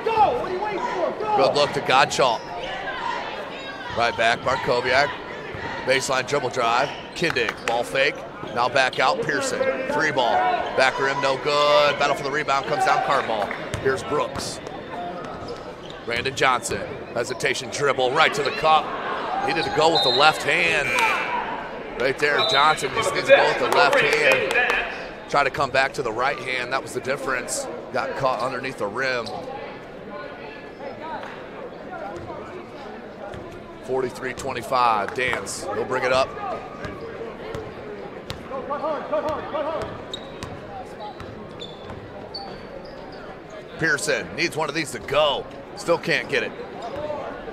Good look to Gottschalk. Right back, Bartkowiak. Baseline dribble drive. Kindig, ball fake. Now back out, Pearson. 3 ball. Back rim, no good. Battle for the rebound, comes down Carball. Here's Brooks. Brandon Johnson. Hesitation dribble right to the cup. Needed to go with the left hand. Right there, Johnson just needs to go with the left hand. Try to come back to the right hand. That was the difference. Got caught underneath the rim. 43-25. Dance. He'll bring it up. Pearson needs one of these to go. Still can't get it.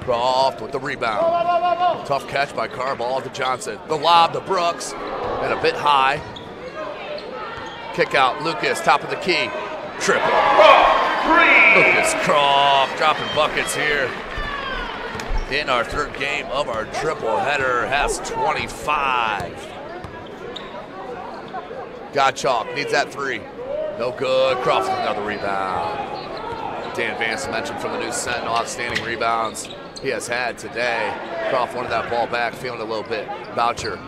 Croft with the rebound. Tough catch by Carball to Johnson. The lob to Brooks. And a bit high. Kick out. Lucas, top of the key. Triple. Lucas Croft dropping buckets here. In our third game of our triple header, has 25. Gottschalk needs that 3. No good. Croft with another rebound. Dan Vance mentioned from the News Sentinel, outstanding rebounds he has had today. Croft wanted that ball back, feeling a little bit. Boucher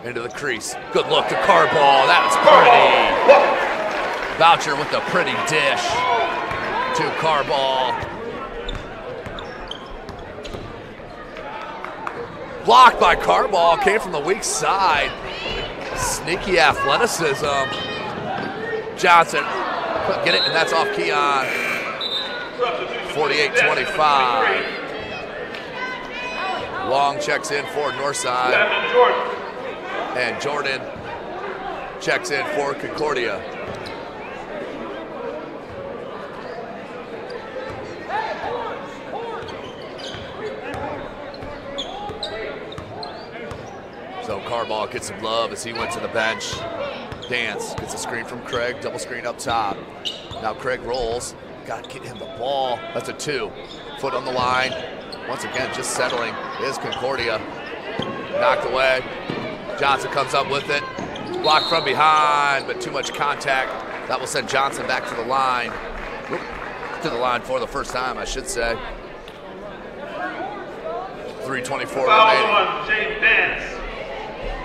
into the crease. Good look to Carball. That was pretty. Boucher with the pretty dish to Carball. Blocked by Carball, came from the weak side. Sneaky athleticism. Johnson couldn't get it, and that's off Keon. 48-25. Long checks in for Northside. And Jordan checks in for Concordia. So Carball gets some love as he went to the bench. Dance gets a screen from Craig, double screen up top. Now Craig rolls, got to get him the ball. That's a 2. Foot on the line. Once again, just settling is Concordia. Knocked away. Johnson comes up with it. Blocked from behind, but too much contact. That will send Johnson back to the line. To the line for the first time, I should say. 3:24 remaining. Foul on James Dance.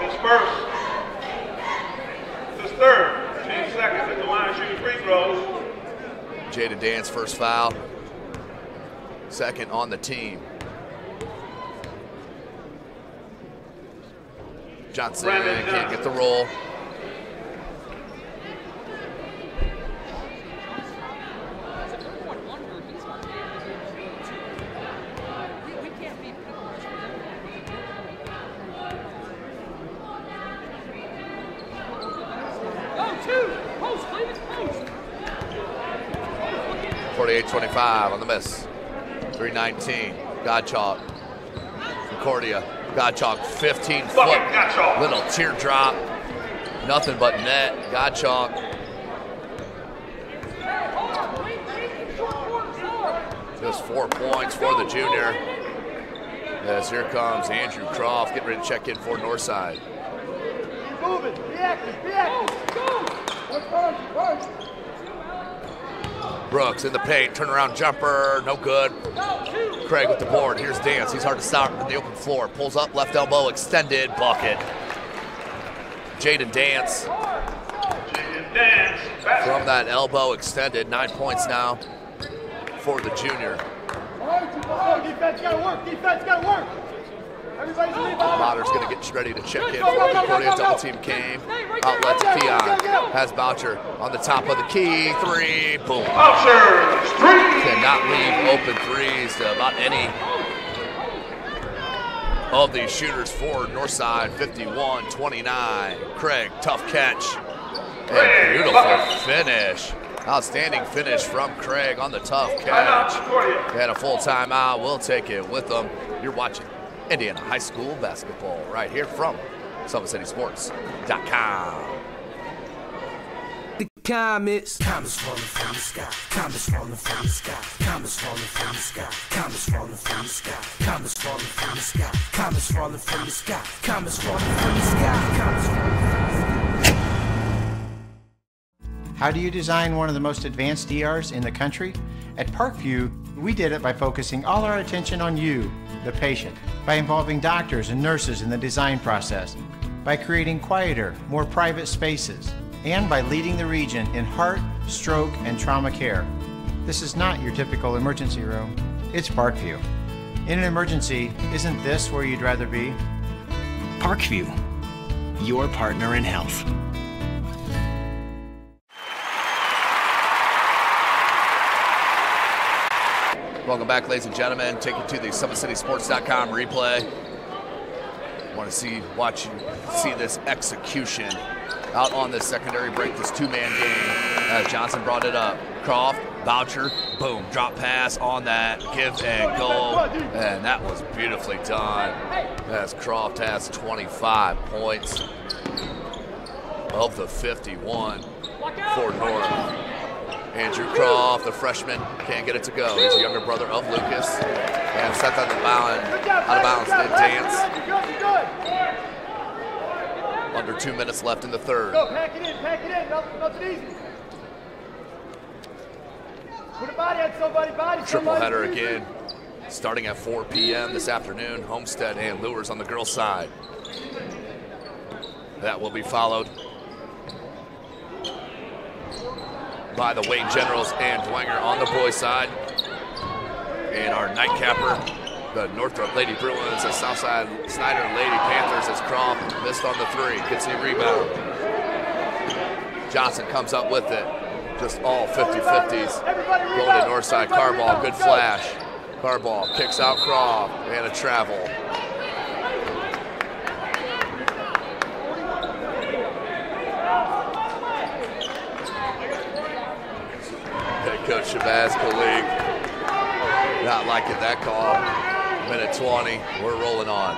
His first. His third. Team second at the line shooting free throws. Jaden Dance first foul. Second on the team. Johnson can't get the roll. 48-25 on the miss. 319. Godchalk. Concordia. Godchalk 15-foot. Little teardrop. Nothing but net. Godchalk. Just 4 points for the junior. As here comes Andrew Croft getting ready to check in for Northside. Keep moving. Be active. Be active. Go. Brooks in the paint. Turnaround jumper. No good. Craig with the board. Here's Dance. He's hard to stop in the open floor. Pulls up. Left elbow extended. Bucket. Jaden Dance. From that elbow extended. 9 points now for the junior. Defense gotta work. Defense gotta work. Everybody's rebounding. Potter's going to get ready to check in for Concordia. Double team came. Outlet to Keon. Has Boucher on the top of the key. 3. Boom. Boucher. Cannot leave open threes to about any of these shooters for Northside. 51-29. Craig, tough catch. And beautiful finish. Outstanding finish from Craig on the tough catch. And a full timeout. We'll take it with them. You're watching Indiana High School basketball right here from SummitCitySports.com. The comets falling from the sky. Comets falling from the sky. Comets falling from the sky. Comets falling from the sky. Comets falling from the sky. Comets falling from the sky. Comets falling from the sky. Comets falling from the sky. How do you design one of the most advanced ERs in the country? At Parkview, we did it by focusing all our attention on you, the patient, by involving doctors and nurses in the design process, by creating quieter, more private spaces, and by leading the region in heart, stroke, and trauma care. This is not your typical emergency room. It's Parkview. In an emergency, isn't this where you'd rather be? Parkview, your partner in health. Welcome back, ladies and gentlemen. Take you to the SummitCitySports.com replay. Want to see this execution out on this secondary break, this two-man game. Johnson brought it up. Croft, Boucher, boom, drop pass on that, give and go, and that was beautifully done. As Croft has 25 points of the 51 for North. Andrew Croft, the freshman, can't get it to go. He's the younger brother of Lucas. And set out of bounds, did Dance. Under 2 minutes left in the third. Go, pack it in, nothing easy. Put a body on somebody, Triple header again, starting at 4 p.m. this afternoon. Homestead and Lures on the girls' side. That will be followed by the Wayne Generals and Dwenger on the boys' side. And our nightcapper, the Northrop Lady Bruins, the Southside Snyder Lady Panthers, as Croft missed on the 3. Gets the rebound. Johnson comes up with it. Just all 50-50s. Going to Northside. Carball, good flash. Carball kicks out Croft, and a travel. Head coach Shabazz Khalid not liking that call. Minute 20, we're rolling on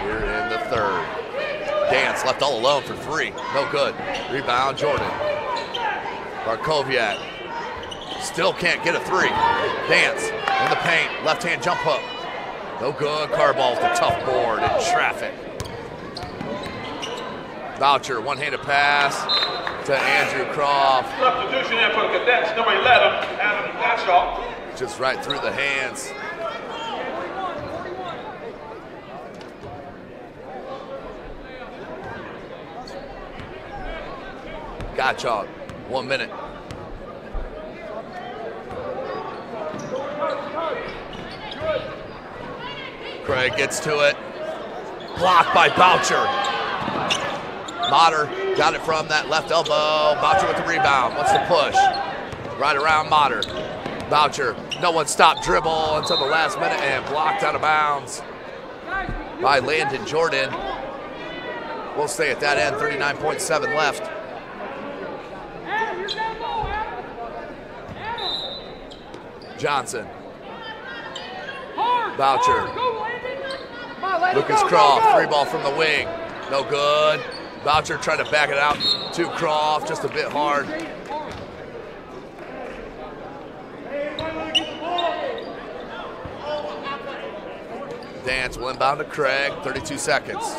here in the third. Dance left all alone for 3, no good. Rebound Jordan. Barkoviak still can't get a 3. Dance in the paint, left hand jump hook. No good. Carball with a tough board in traffic. Boucher, one-handed pass to Andrew Croft. Substitution in for the Cadets, number 11, Adam Dashaw. Just right through the hands. Godchalk, 1 minute. Craig gets to it. Blocked by Boucher. Motter got it from that left elbow. Boucher with the rebound. Wants to push. Right around Motter. Boucher, no one stopped dribble until the last minute and blocked out of bounds by Landon Jordan. We'll stay at that end, 39.7 left. Johnson. Boucher. Lucas Croft, 3 ball from the wing. No good. Boucher tried to back it out to Croft, just a bit hard. Dance will inbound to Craig, 32 seconds.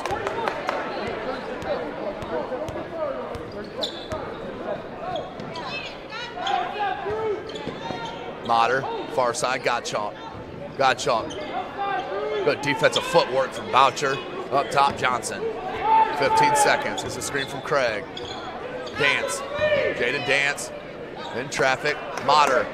Motter, far side, Gottschalk. Good defensive footwork from Boucher. Up top, Johnson. 15 seconds. It's a screen from Craig. Dance. Jaden Dance. In traffic. Motter.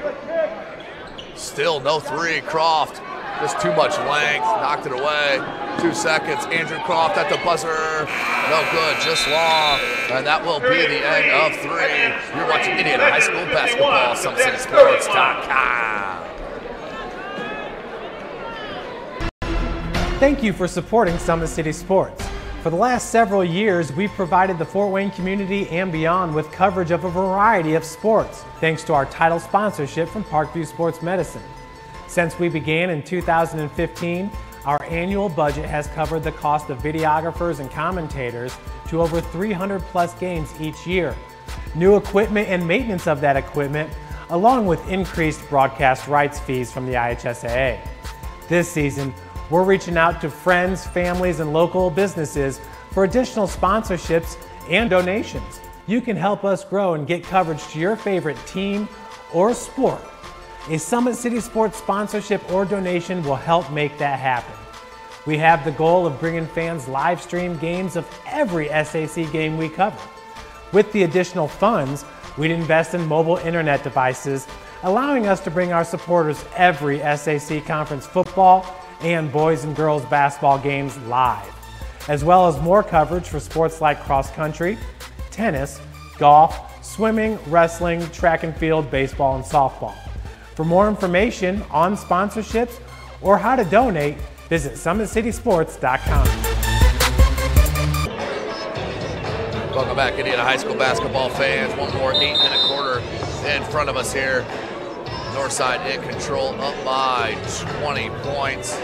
Still no 3. Croft. Just too much length. Knocked it away. 2 seconds. Andrew Croft at the buzzer. No good. Just long. And that will be the end of 3. You're watching Indiana High School basketball. SummitCitySports.com. Thank you for supporting Summit City Sports. For the last several years, we've provided the Fort Wayne community and beyond with coverage of a variety of sports, thanks to our title sponsorship from Parkview Sports Medicine. Since we began in 2015, our annual budget has covered the cost of videographers and commentators to over 300 plus games each year. New equipment and maintenance of that equipment, along with increased broadcast rights fees from the IHSAA. This season, we're reaching out to friends, families, and local businesses for additional sponsorships and donations. You can help us grow and get coverage to your favorite team or sport. A Summit City Sports sponsorship or donation will help make that happen. We have the goal of bringing fans live stream games of every SAC game we cover. With the additional funds, we'd invest in mobile internet devices, allowing us to bring our supporters every SAC conference football and boys and girls basketball games live, as well as more coverage for sports like cross country, tennis, golf, swimming, wrestling, track and field, baseball, and softball. For more information on sponsorships or how to donate, visit SummitCitySports.com. Welcome back, Indiana High School basketball fans. One more 8-minute quarter in front of us here. Northside in control, up by 20 points.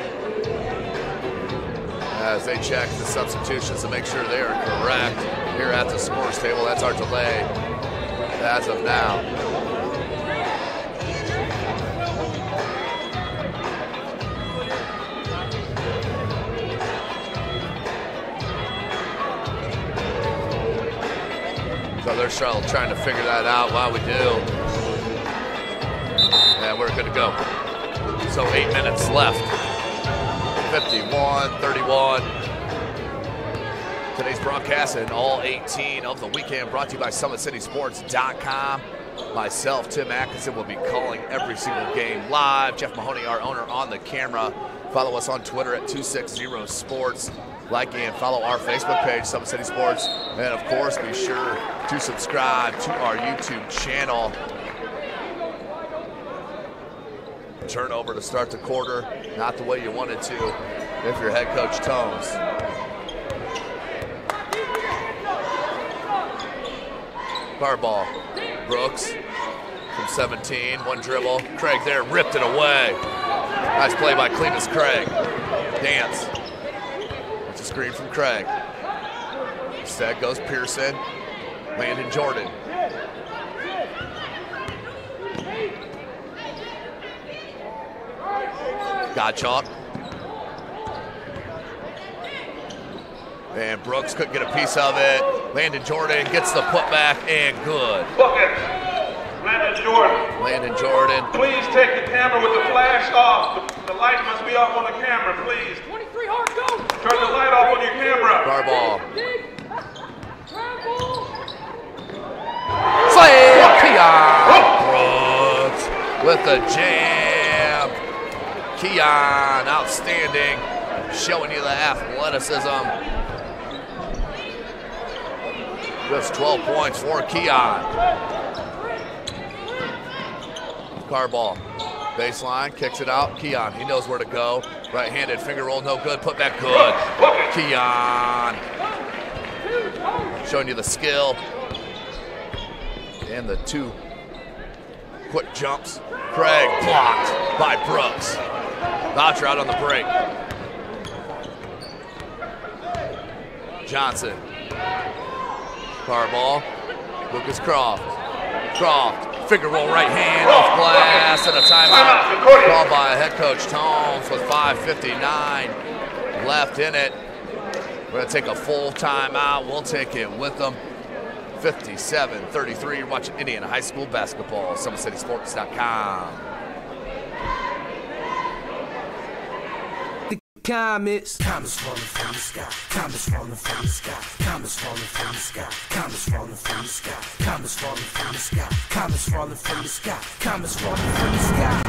As they check the substitutions to make sure they are correct here at the scores table. That's our delay as of now. So they're still trying to figure that out while we do. And we're good to go. So 8 minutes left. 51-31. Today's broadcast and all 18 of the weekend brought to you by SummitCitySports.com. Myself, Tim Atkinson, will be calling every single game live. Jeff Mahoney, our owner, on the camera. Follow us on Twitter at 260sports. Like and follow our Facebook page, Summit City Sports. And of course, be sure to subscribe to our YouTube channel. Turnover to start the quarter, not the way you wanted to if you're head coach Tones. Guard ball, Brooks from 17, one dribble. Craig there, ripped it away. Nice play by Cletus Craig. Dance. It's a screen from Craig. Instead goes Pearson. Landon Jordan. Gottschalk. And Brooks couldn't get a piece of it. Landon Jordan gets the putback and good. Bucket. Landon Jordan. Landon Jordan. Please take the camera with the flash off. The light must be off on the camera, please. 23 hard, go. Turn the light off on your camera. Guard ball. Slam! Keon Brooks with the jam. Keon, outstanding. Showing you the athleticism. Just 12 points for Keon. Car ball. Baseline, kicks it out. Keon, he knows where to go. Right-handed finger roll, no good. Put back good. Keon. Showing you the skill. And the 2 quick jumps. Craig blocked by Brooks. Boucher out on the break. Johnson. Power ball. Lucas Croft. Croft. Finger roll right hand off glass and a timeout. Called by head coach Tomes with 5:59 left in it. We're going to take a full timeout. We'll take it with them. 57-33. You're watching Indiana High School basketball. SummitCitySports.com. Comets falling from the sky. Comets falling from the sky. Comets falling from the sky. Comets falling from the sky. Comets falling from the sky. Comets falling from the sky. Comets falling from the sky. Comets falling from the sky.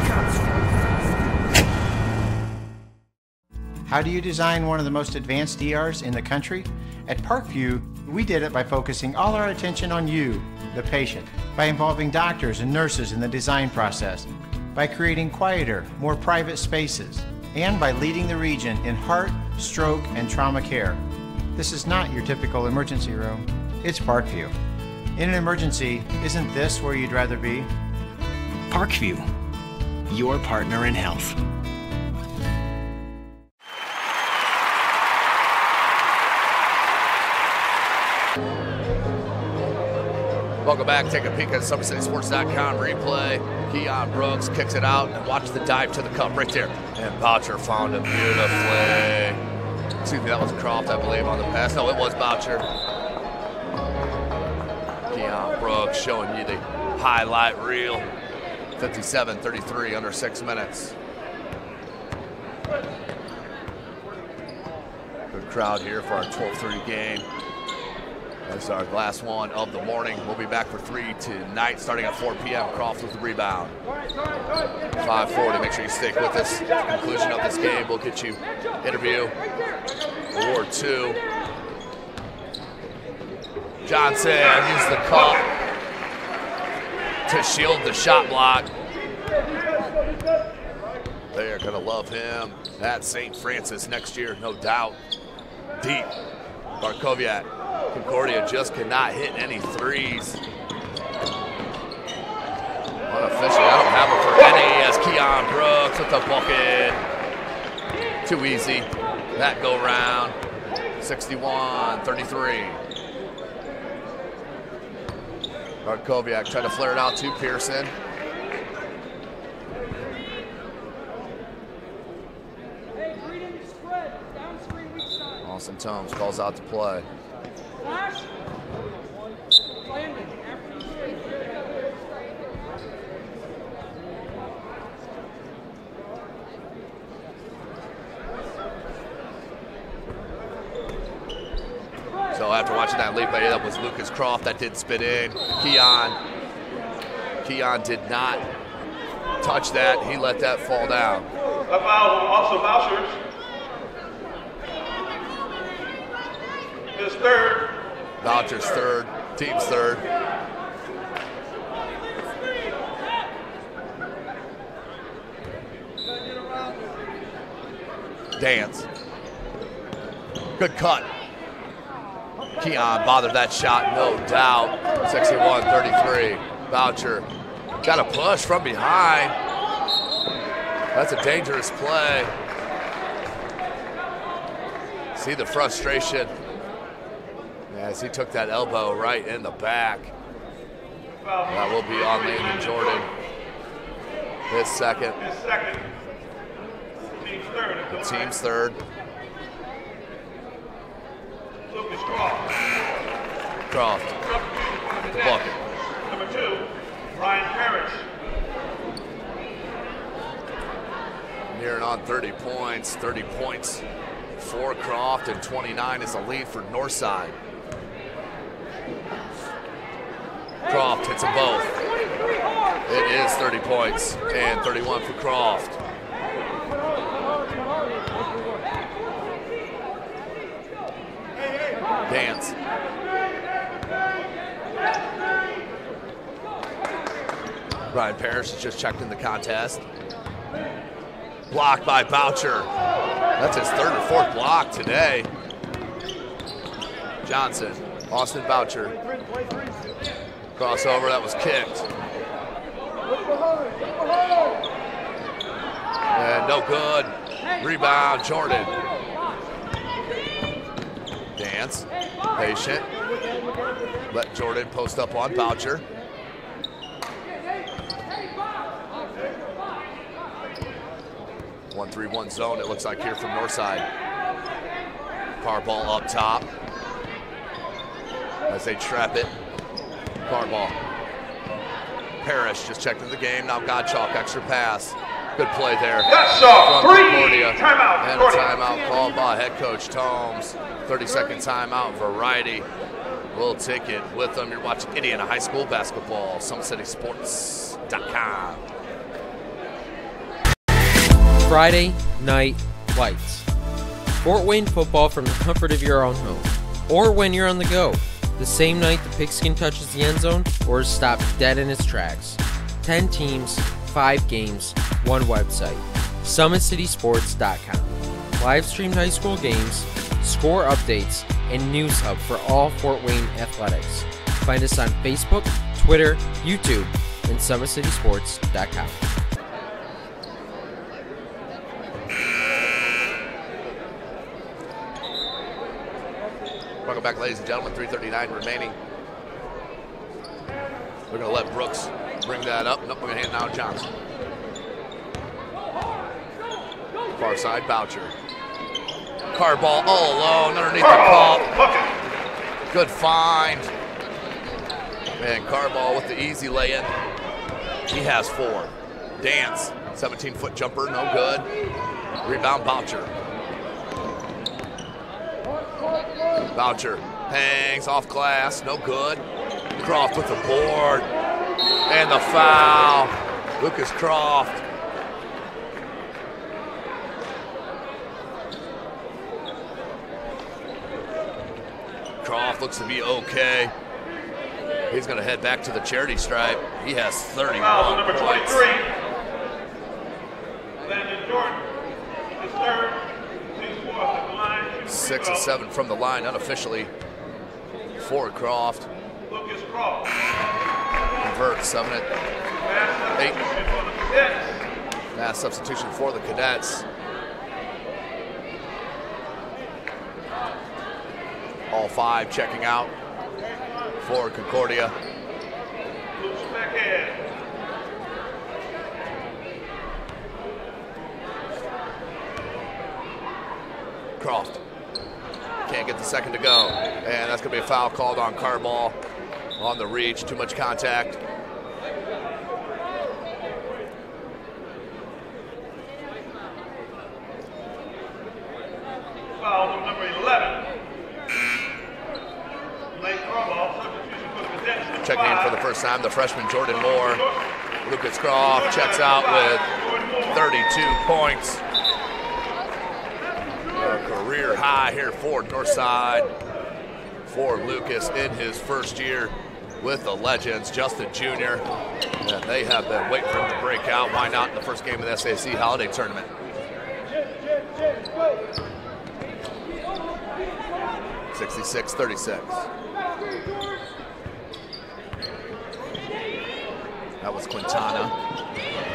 How do you design one of the most advanced ERs in the country? At Parkview, we did it by focusing all our attention on you, the patient, by involving doctors and nurses in the design process, by creating quieter, more private spaces, and by leading the region in heart, stroke, and trauma care. This is not your typical emergency room. It's Parkview. In an emergency, isn't this where you'd rather be? Parkview, your partner in health. Welcome back. Take a peek at SummitCitySports.com replay. Keon Brooks kicks it out and watch the dive to the cup right there. And Boucher found it beautifully. Excuse me, that was Croft, I believe, on the pass. No, it was Boucher. Keon Brooks showing you the highlight reel. 57-33, under 6 minutes. Good crowd here for our 12:30 game. That's our last one of the morning. We'll be back for 3 tonight, starting at 4 p.m. Croft with the rebound. 5-4 make sure you stick with us. Conclusion of this game, we'll get you interview. Award 2. Johnson used the cup to shield the shot block. They are gonna love him at St. Francis next year, no doubt. Deep, Barkoviak. Concordia just cannot hit any threes. Unofficially, I don't have it for any as Keon Brooks with the bucket. Too easy. That go round. 61-33. Barkoviak trying to flare it out to Pearson. Austin Tomes calls out to play. So after watching that lead play, that was Lucas Croft that did spit in. Keon did not touch that. He let that fall down. A foul on Austin Bouchers. His third. Boucher's third, team's third. Dance. Good cut. Keon bothered that shot, no doubt. 61-33. Boucher got a push from behind. That's a dangerous play. See the frustration as he took that elbow right in the back. That will be on Landon Jordan. His second. The team's third. Lucas Croft. Croft. The bucket. Number 2, Ryan Parrish. Nearing on 30 points. 30 points for Croft, and 29 is the lead for Northside. Croft hits them both. It is 30 points and 31 for Croft. Dance. Ryan Parrish has just checked in the contest. Blocked by Boucher. That's his third or fourth block today. Johnson, Austin Boucher. Crossover, that was kicked. no good. Rebound, Jordan. Dance, patient. Let Jordan post up on Boucher. One 3-1 zone, it looks like here from Northside. Car ball up top as they trap it. Car ball. Parrish just checked in the game. Now Gottschalk, extra pass. Good play there. Gottschalk, from 3. Concordia. Timeout. And a timeout called by head coach Tomes. 30-second timeout. Variety will take it with them. You're watching Indiana High School basketball. SummitCitySports.com. Friday Night Lights. Fort Wayne football from the comfort of your own home, or when you're on the go. The same night the pigskin touches the end zone or is stopped dead in its tracks. 10 teams, 5 games, 1 website. SummitCitySports.com. Live streamed high school games, score updates, and news hub for all Fort Wayne athletics. Find us on Facebook, Twitter, YouTube, and SummitCitySports.com. Welcome back, ladies and gentlemen. 3:39 remaining. We're going to let Brooks bring that up. Nope, we're going to hand now to Johnson. Far side, Boucher. Car ball all alone underneath the cup. Good find. Man, Carball with the easy lay-in. He has 4. Dance, 17-foot jumper, no good. Rebound, Boucher. Boucher hangs off glass, no good. Croft with the board. And the foul. Lucas Croft. Croft looks to be okay. He's going to head back to the charity stripe. He has 31 number points. 23. Landon Jordan is third. 6 and 7 from the line unofficially for Croft. Lucas Croft. Converts 7 and 8. Mass substitution for the Cadets. All 5 checking out for Concordia. Croft can't get the second to go, and that's going to be a foul called on Carball on the reach. Too much contact. Foul number 11. Late Carball, substitution for the Cadets. Checking in for the first time, the freshman Jordan Moore. Lucas Croft checks out with 32 points. A career high here for Northside for Lucas in his first year with the Legends. Justin Jr. And they have been waiting for him to break out. Why not in the first game of the SAC Holiday Tournament? (66-36). That was Quintana.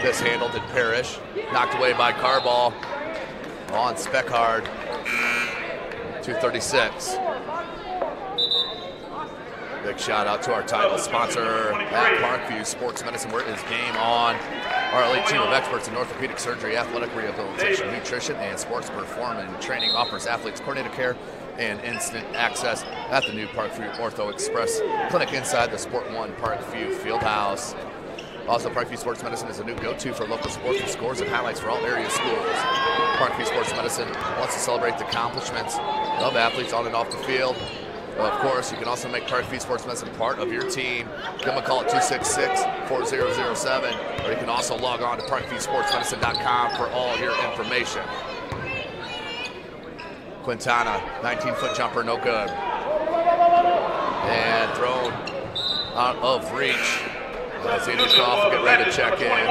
This handled in Parrish. Knocked away by Carball on Speckhard. 2:36. Big shout out to our title sponsor at Parkview Sports Medicine, where it is game on. Our elite team of experts in orthopedic surgery, athletic rehabilitation, nutrition, and sports performance training offers athletes coordinated care and instant access at the new Parkview Ortho Express Clinic inside the Sport One Parkview Fieldhouse. Also, Parkview Sports Medicine is a new go-to for local sports with scores and highlights for all area schools. Parkview Sports Medicine wants to celebrate the accomplishments of athletes on and off the field. Of course, you can also make Parkview Sports Medicine part of your team. Give them a call at 266-4007, or you can also log on to parkviewsportsmedicine.com for all your information. Quintana, 19-foot jumper, no good. And thrown out of reach. As Andrew Croft will get ready to check in.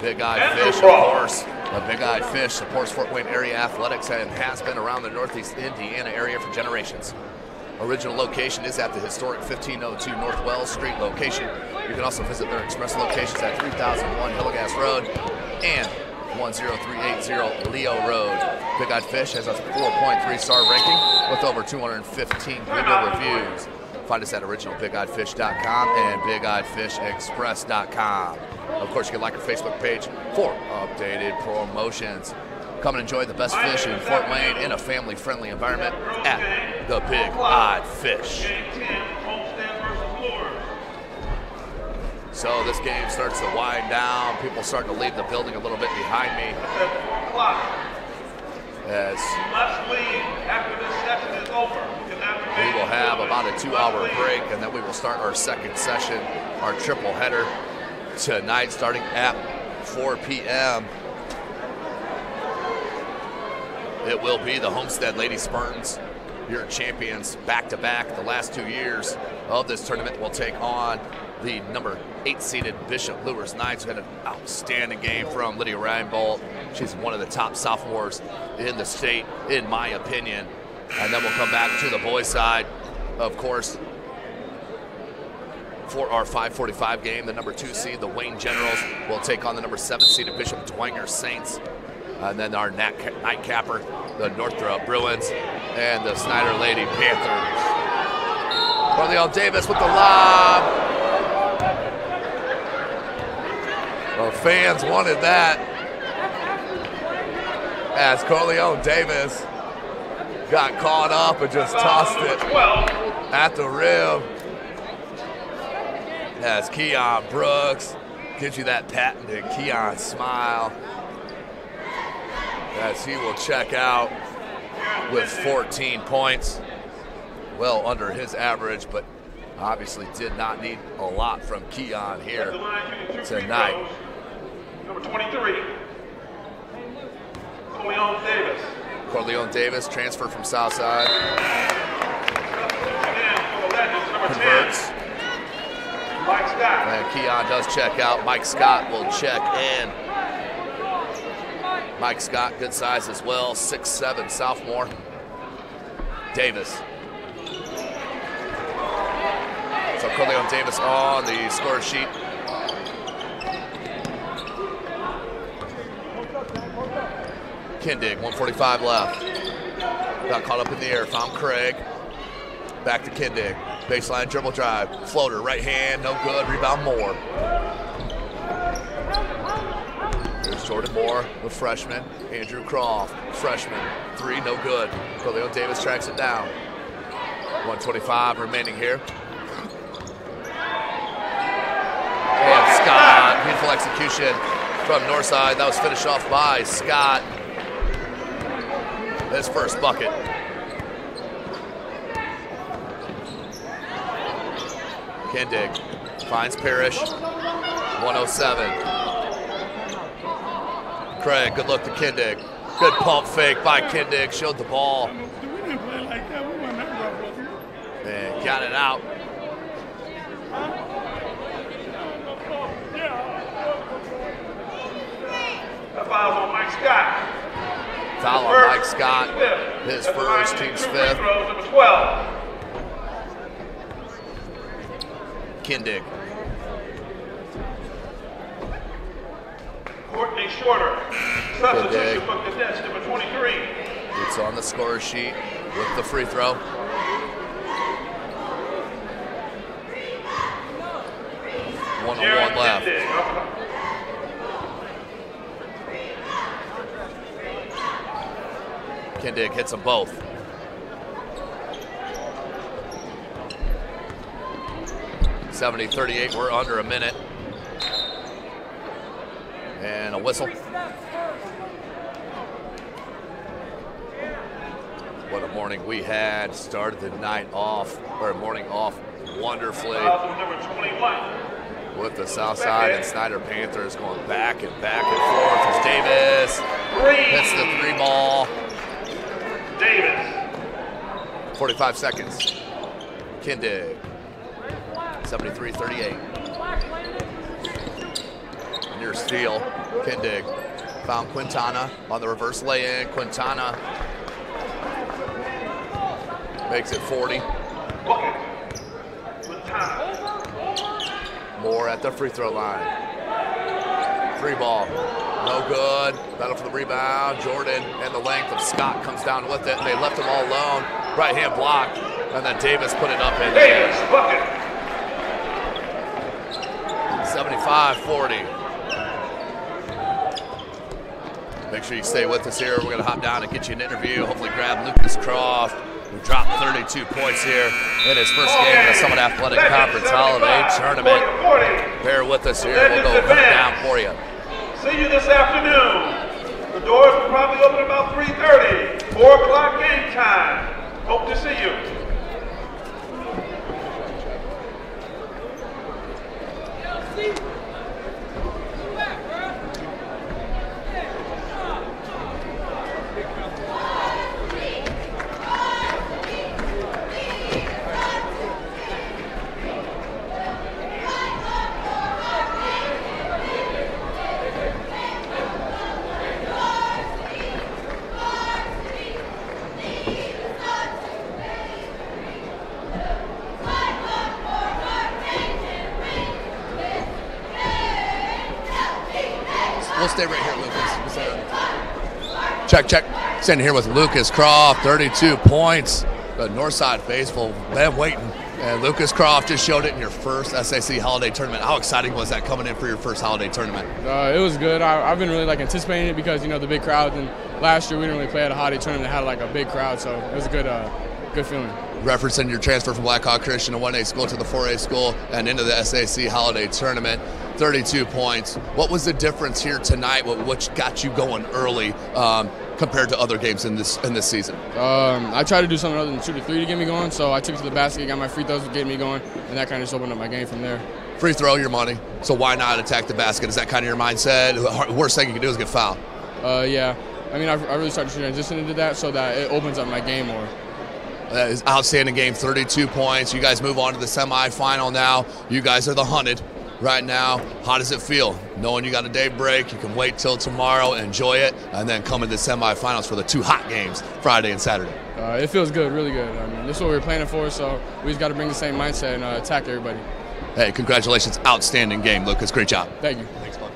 Big-eyed fish, of course. A big-eyed fish supports Fort Wayne area athletics and has been around the Northeast Indiana area for generations. Original location is at the historic 1502 North Wells Street location. You can also visit their express locations at 3001 Hillegas Road and 10380 Leo Road. Big Eyed Fish has a 4.3 star ranking with over 215 Google reviews. Find us at originalbigeyefish.com and bigeyefish.express.com. Of course, you can like our Facebook page for updated promotions. Come and enjoy the best fish in Fort Wayne in a family-friendly environment at the Big Eyed Fish. So this game starts to wind down. People starting to leave the building a little bit behind me. As we will have about a 2-hour break, and then we will start our second session, our triple header tonight, starting at 4 p.m. It will be the Homestead Lady Spartans, your champions, back-to-back. The last 2 years of this tournament will take on the number 8-seeded Bishop Lures Knights, who had an outstanding game from Lydia Reinbold. She's one of the top sophomores in the state, in my opinion. And then we'll come back to the boys' side, of course, for our 5:45 game. The number 2 seed, the Wayne Generals, will take on the number 7-seeded Bishop Dwenger Saints. And then our nightcapper, the Northrop Bruins, and the Snyder Lady Panthers. Corleone Davis with the lob. The fans wanted that, as Corleone Davis got caught up and just tossed it at the rim. As Keon Brooks gives you that patented Keon smile, as he will check out with 14 points, well under his average, but obviously did not need a lot from Keon here tonight. Number 23, Corleone Davis. Corleone Davis, transfer from Southside. Converts. Mike Scott. And Keon does check out. Mike Scott will check in. Mike Scott, good size as well, 6'7", sophomore. Davis. So Corleone Davis on the score sheet. Kindig, 1:45 left. Got caught up in the air, found Craig. Back to Kindig. Baseline dribble drive. Floater, right hand, no good. Rebound Moore. Here's Jordan Moore, the freshman. Andrew Croft, freshman. 3, no good. Corleone Davis tracks it down. 1:25 remaining here. And Scott, beautiful execution from Northside. That was finished off by Scott. His first bucket. Kindig finds Parrish. 107. Craig, good look to Kindig. Good pump fake by Kindig. Showed the ball. And got it out. Foul on Mike Scott. Foul on Mike Scott. His first, team's 5th. Number 12. Kindig. Courtney Shorter. Substitution for Cadets, number 23. It's on the score sheet with the free throw. One left. Kindig hits them both. (70-38). We're under a minute. And a whistle. What a morning we had. Started the night off, or morning off wonderfully. With the Southside and Snyder Panthers going back and forth as Davis hits the 3 ball. Davis. 45 seconds. Kindig. 73-38. Near steal. Kindig found Quintana on the reverse lay-in. Quintana makes it 40. Moore at the free throw line. Three ball. No good. Battle for the rebound. Jordan and the length of Scott comes down with it. They left him all alone. Right hand block. And then Davis put it up in there. 75-40. Make sure you stay with us here. We're going to hop down and get you an interview. Hopefully grab Lucas Croft, who dropped 32 points here in his first game in the Summit Athletic Conference Holiday Tournament. Bear with us here. We'll go down for you. See you this afternoon. The doors will probably open about 3:30. 4 o'clock game time. Hope to see you. We'll stay right here, Lucas. Check. Standing here with Lucas Croft, 32 points. The Northside faithful been waiting. And Lucas Croft just showed it in your first SAC holiday tournament. How exciting was that coming in for your first holiday tournament? It was good. I've been really anticipating it because the big crowd. And last year we didn't really play at a holiday tournament that had a big crowd, so it was a good feeling. Referencing your transfer from Blackhawk Christian, a 1A school to the 4A school, and into the SAC holiday tournament. 32 points. What was the difference here tonight? What got you going early compared to other games in this season? I tried to do something other than shoot a three to get me going, so I took it to the basket, got my free throws to get me going, and that kind of just opened up my game from there. Free throw, your money. So why not attack the basket? Is that kind of your mindset? The worst thing you can do is get fouled. Yeah. I really started to transition into that so that it opens up my game more. That is outstanding game, 32 points. You guys move on to the semifinal now. You guys are the hunted right now. How does it feel? Knowing you got a day break, you can wait till tomorrow, enjoy it, and then come into the semifinals for the two hot games, Friday and Saturday. It feels good, really good. This is what we were planning for, so we just got to bring the same mindset and attack everybody. Hey, congratulations. Outstanding game, Lucas. Great job. Thank you. Thanks, bud.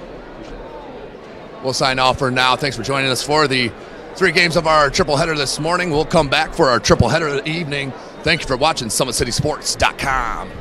We'll sign off for now. Thanks for joining us for the 3 games of our triple header this morning. We'll come back for our triple header of the evening. Thank you for watching SummitCitySports.com.